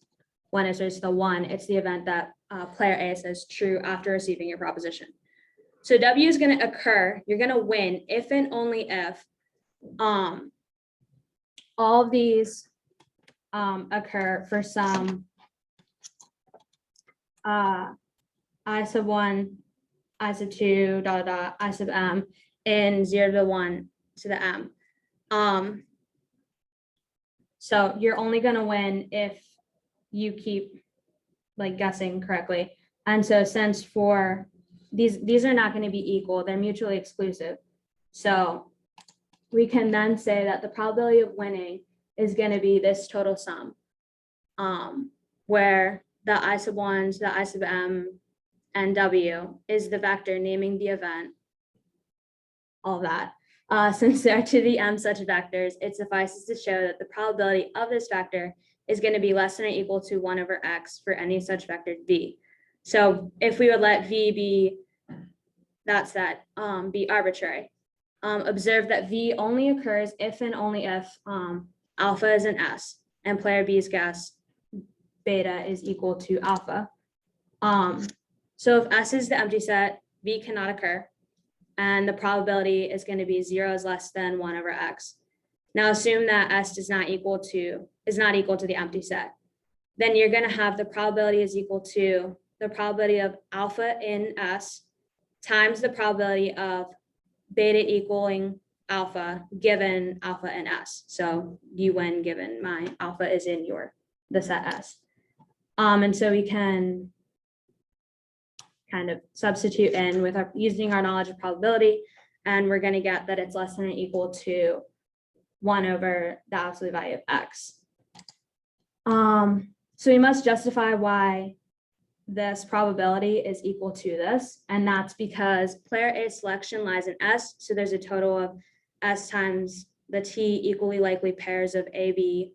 when it says the 1, it's the event that player A says true after receiving your proposition. So W is going to occur. You're going to win if and only if all of these occur for some I sub 1, I sub 2, dot, dot, dot, I sub M in 0 to 1 to the M. So you're only going to win if you keep like guessing correctly. And so since for these are not going to be equal, they're mutually exclusive. So we can then say that the probability of winning is going to be this total sum, where the I sub 1 to the I sub M and W is the vector naming the event, all that. Since there are to the M such vectors, it suffices to show that the probability of this vector is going to be less than or equal to 1 over X for any such vector V. So if we would let V be that set, be arbitrary, observe that V only occurs if and only if alpha is an S and player B's guess beta is equal to alpha. So if S is the empty set, V cannot occur, and the probability is going to be 0 is less than 1 over X. Now assume that S is not equal to the empty set. Then you're going to have the probability is equal to the probability of alpha in S times the probability of beta equaling alpha given alpha in S. So you win given my alpha is in the set S. And so we can kind of substitute in with using our knowledge of probability, and we're going to get that it's less than or equal to 1 over the absolute value of X. So we must justify why this probability is equal to this, and that's because player A's selection lies in S, so there's a total of S times the T equally likely pairs of A, B,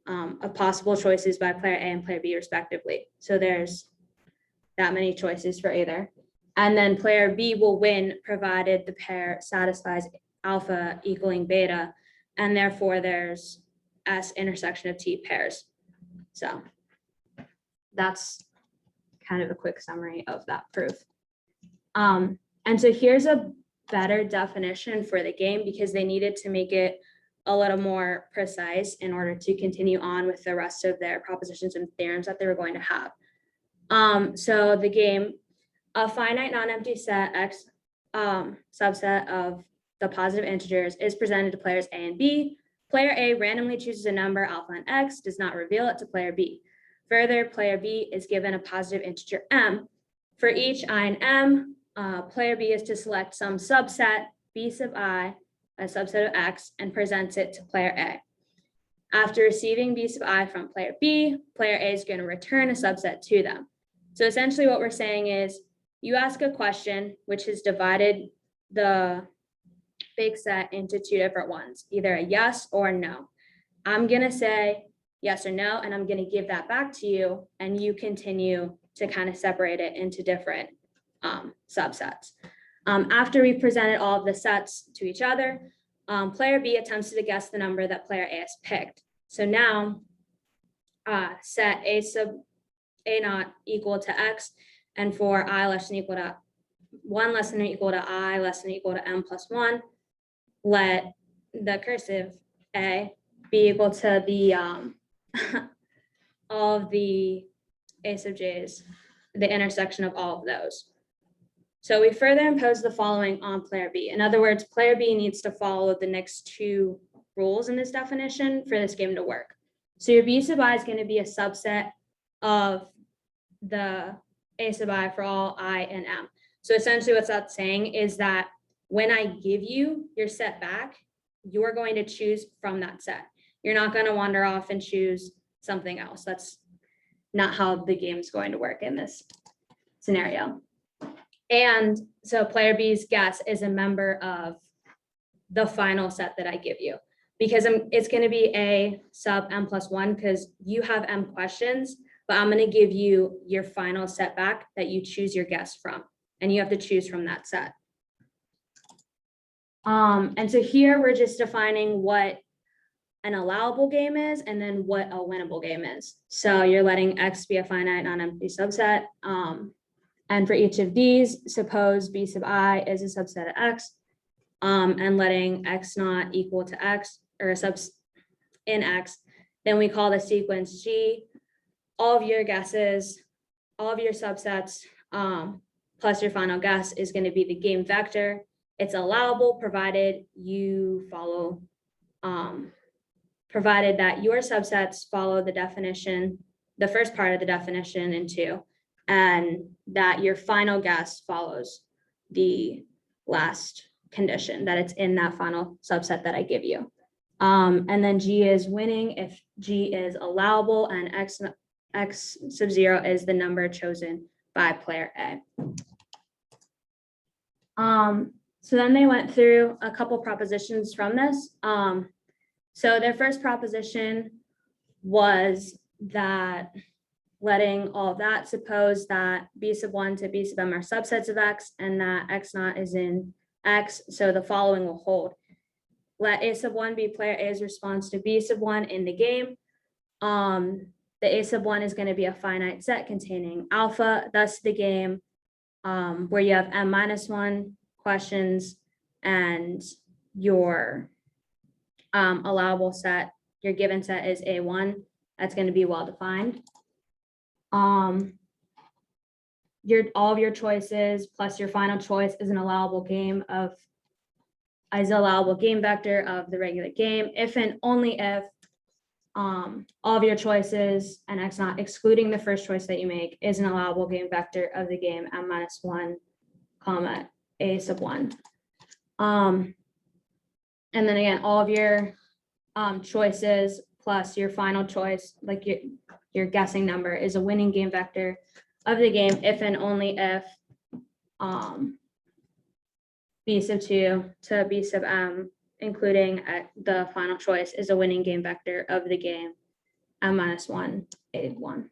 of possible choices by player A and player B respectively. So there's that many choices for either. And then player B will win provided the pair satisfies alpha equaling beta, and therefore there's S intersection of T pairs. So that's kind of a quick summary of that proof. And so here's a better definition for the game because they needed to make it a little more precise in order to continue on with the rest of their propositions and theorems that they were going to have. So the game, a finite non-empty set X subset of the positive integers is presented to players A and B. Player A randomly chooses a number alpha and X, does not reveal it to player B. Further, player B is given a positive integer M. For each I and M, player B is to select some subset B sub I, a subset of X, and presents it to player A. After receiving B sub I from player B, player A is going to return a subset to them. So essentially what we're saying is you ask a question which has divided the big set into two different ones, either a yes or a no. I'm going to say yes or no, and I'm going to give that back to you, and you continue to kind of separate it into different subsets. After we presented all of the sets to each other, player B attempts to guess the number that player A has picked. So now set A sub A naught equal to X, and for I less than equal to 1 less than or equal to I less than or equal to M plus 1, let the cursive A be equal to the all of the A sub J's, the intersection of all of those. So we further impose the following on player B. In other words, player B needs to follow the next two rules in this definition for this game to work. So your B sub I is going to be a subset of the A sub I for all I and M. So essentially what that's saying is that when I give you your set back, you're going to choose from that set. You're not going to wander off and choose something else. That's not how the game is going to work in this scenario. And so player B's guess is a member of the final set that I give you. Because it's going to be A sub m plus 1 because you have m questions, but I'm going to give you your final set back that you choose your guess from. And you have to choose from that set. And so here we're just defining what an allowable game is and then what a winnable game is. So you're letting X be a finite non-empty subset. And for each of these, suppose B sub I is a subset of X, and letting X not equal to X or a sub in X, then we call the sequence G. All of your guesses, all of your subsets, plus your final guess is going to be the game vector. It's allowable provided you follow, provided that your subsets follow the definition, the first part of the definition in 2, and that your final guess follows the last condition, that it's in that final subset that I give you. And then G is winning if G is allowable and X sub 0 is the number chosen by player A. So then they went through a couple propositions from this. So their first proposition was that letting all of that, suppose that B sub 1 to B sub m are subsets of X and that X naught is in X, so the following will hold. Let A sub 1 be player A's response to B sub 1 in the game. The A sub 1 is going to be a finite set containing alpha, thus the game where you have m minus 1 questions and your allowable set, your given set is A1. That's going to be well defined. All of your choices plus your final choice is an allowable game vector of the regular game if and only if all of your choices and X naught excluding the first choice that you make is an allowable game vector of the game m minus 1 comma A sub 1. And then again, all of your choices plus your final choice, like your guessing number, is a winning game vector of the game if and only if B sub 2 to B sub m, including the final choice, is a winning game vector of the game m minus 1 A1.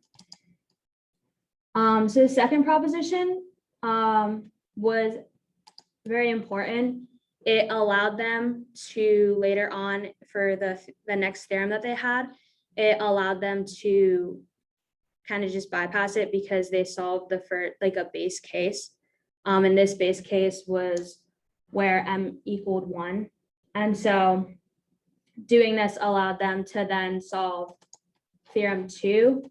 So the second proposition was very important. It allowed them to later on for the next theorem that they had, it allowed them to kind of just bypass it because they solved the first, like a base case. And this base case was where m equaled 1. And so doing this allowed them to then solve theorem 2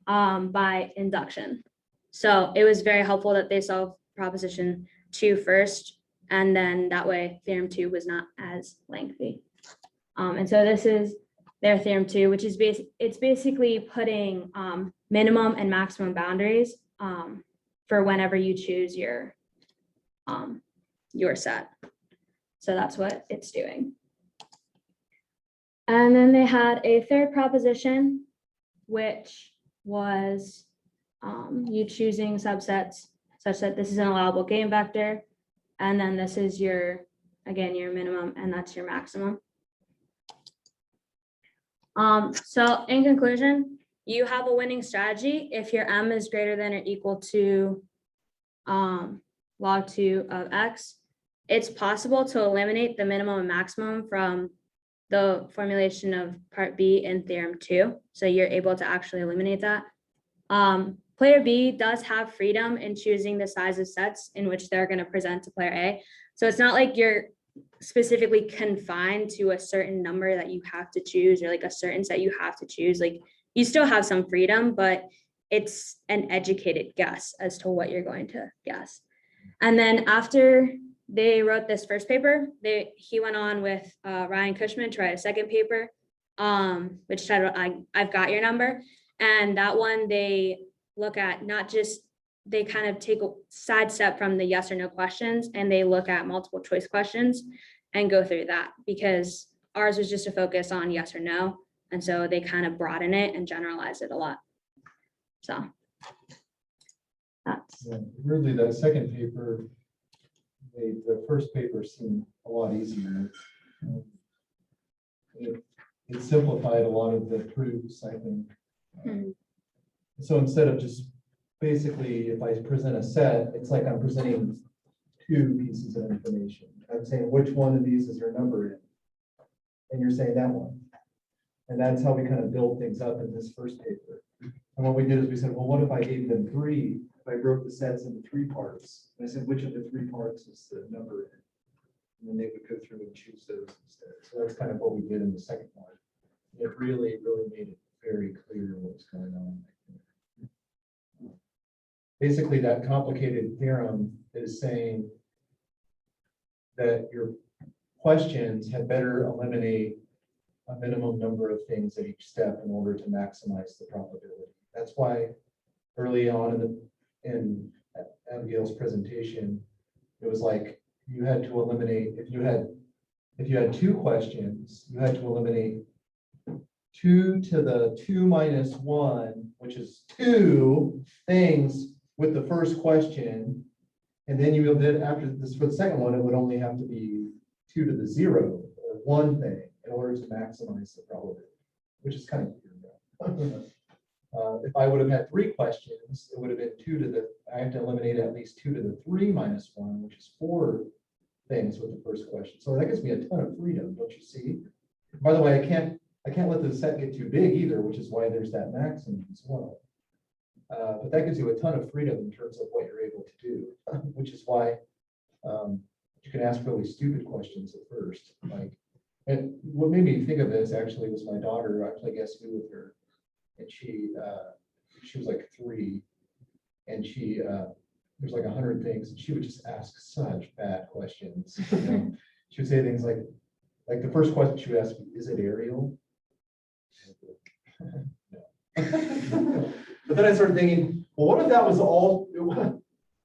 by induction. So it was very helpful that they solved proposition 2 first, and then that way theorem 2 was not as lengthy. And so this is their theorem 2, which is it's basically putting minimum and maximum boundaries for whenever you choose your set. So that's what it's doing. And then they had a third proposition, which was you choosing subsets such that this is an allowable game vector. And then this is your, again, your minimum, and that's your maximum. So in conclusion, you have a winning strategy if your m is greater than or equal to log 2 of x. It's possible to eliminate the minimum and maximum from the formulation of part B in theorem 2. So you're able to actually eliminate that. Player B does have freedom in choosing the size of sets in which they're going to present to player A. So it's not like you're specifically confined to a certain number that you have to choose, or like a certain set you have to choose. Like you still have some freedom, but it's an educated guess as to what you're going to guess. And then after they wrote this first paper, he went on with Ryan Cushman to write a second paper, which titled I've Got Your Number. And that one, they look at not just, they kind of take a sidestep from the yes or no questions, and they look at multiple choice questions and go through that, because ours was just a focus on yes or no. And so they kind of broaden it and generalize it a lot. So That's, Yeah, Weirdly, that second paper, the first paper seemed a lot easier. Um, It simplified a lot of the proofs, I think. Hmm. So instead of just, basically, if I present a set, it's like I'm presenting two pieces of information. I'm saying, which one of these is your number in? And you're saying that one. And that's how we kind of build things up in this first paper. And what we did is we said, well, what if I gave them three? If I broke the sets into three parts, and I said, which of the three parts is the number in? And then they would go through and choose those instead. So that's kind of what we did in the second one. It really, really made it very clear what's going on. Basically, that complicated theorem is saying that your questions had better eliminate a minimum number of things at each step in order to maximize the probability. That's why early on in Abigail's presentation, it was like you had to eliminate, if you had two questions, you had to eliminate 2 to the 2 minus 1, which is 2 things with the first question. And then you will then, after this, for the second one, it would only have to be 2 to the 0, or 1 thing, in order to maximize the probability, which is kind of weird. If I would have had 3 questions, it would have been 2 to the, I have to eliminate at least 2 to the 3 minus 1, which is 4 things with the first question. So that gives me a ton of freedom, don't you see? By the way, I can't let the set get too big either, which is why there's that maximum as well. But that gives you a ton of freedom in terms of what you're able to do, which is why you can ask really stupid questions at first. Like, and what made me think of this actually was my daughter. I played Guess Who with her, and she was like 3, and there's like 100 things, and she would just ask such bad questions. You know? She would say things like the first question she would ask me, is it Ariel? No. But then I started thinking, well, what if that was all,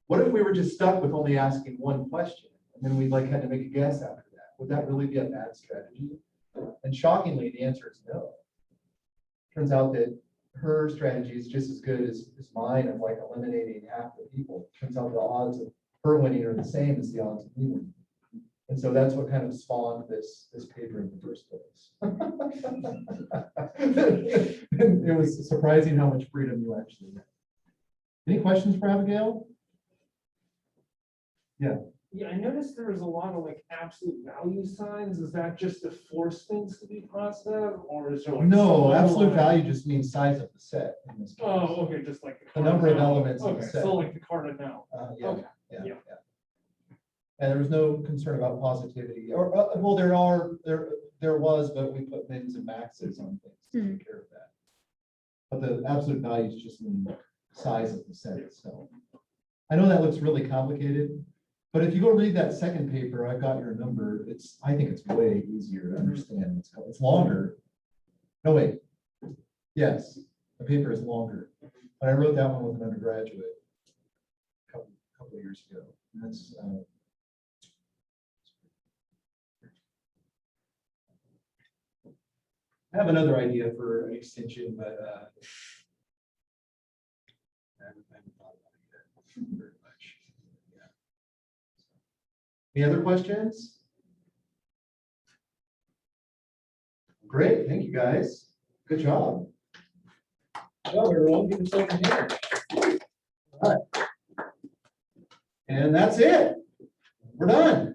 what if we were just stuck with only asking one question? And then we like had to make a guess after that. Would that really be a bad strategy? And shockingly, the answer is no. Turns out that her strategy is just as good as mine of like eliminating half the people. Turns out the odds of her winning are the same as the odds of me winning. And so that's what kind of spawned this paper in the first place. And it was surprising how much freedom you actually had. Any questions for Abigail? Yeah, I noticed there was a lot of like absolute value signs. Is that just to force things to be positive, or is there like? No, some absolute line- value just means size of the set in this case. Oh, okay, just like The number of cardinal. elements of the Okay, set. so like the cardinal. Yeah, Okay, yeah, yeah. yeah. And there was no concern about positivity, or, well, there was, but we put mins and maxes on things to take care of that. But the absolute values just mean size of the set itself. I know that looks really complicated, but if you go read that second paper, I've got your number, I think it's way easier to understand. It's longer. No, wait. Yes, the paper is longer, but I wrote that one with an undergraduate a couple of years ago. And that's, I have another idea for an extension, but I haven't thought about it yet very much. Yeah. Any other questions? Great, thank you, guys. Good job. Good job, everyone. Give yourself a hand. All right. And that's it. We're done.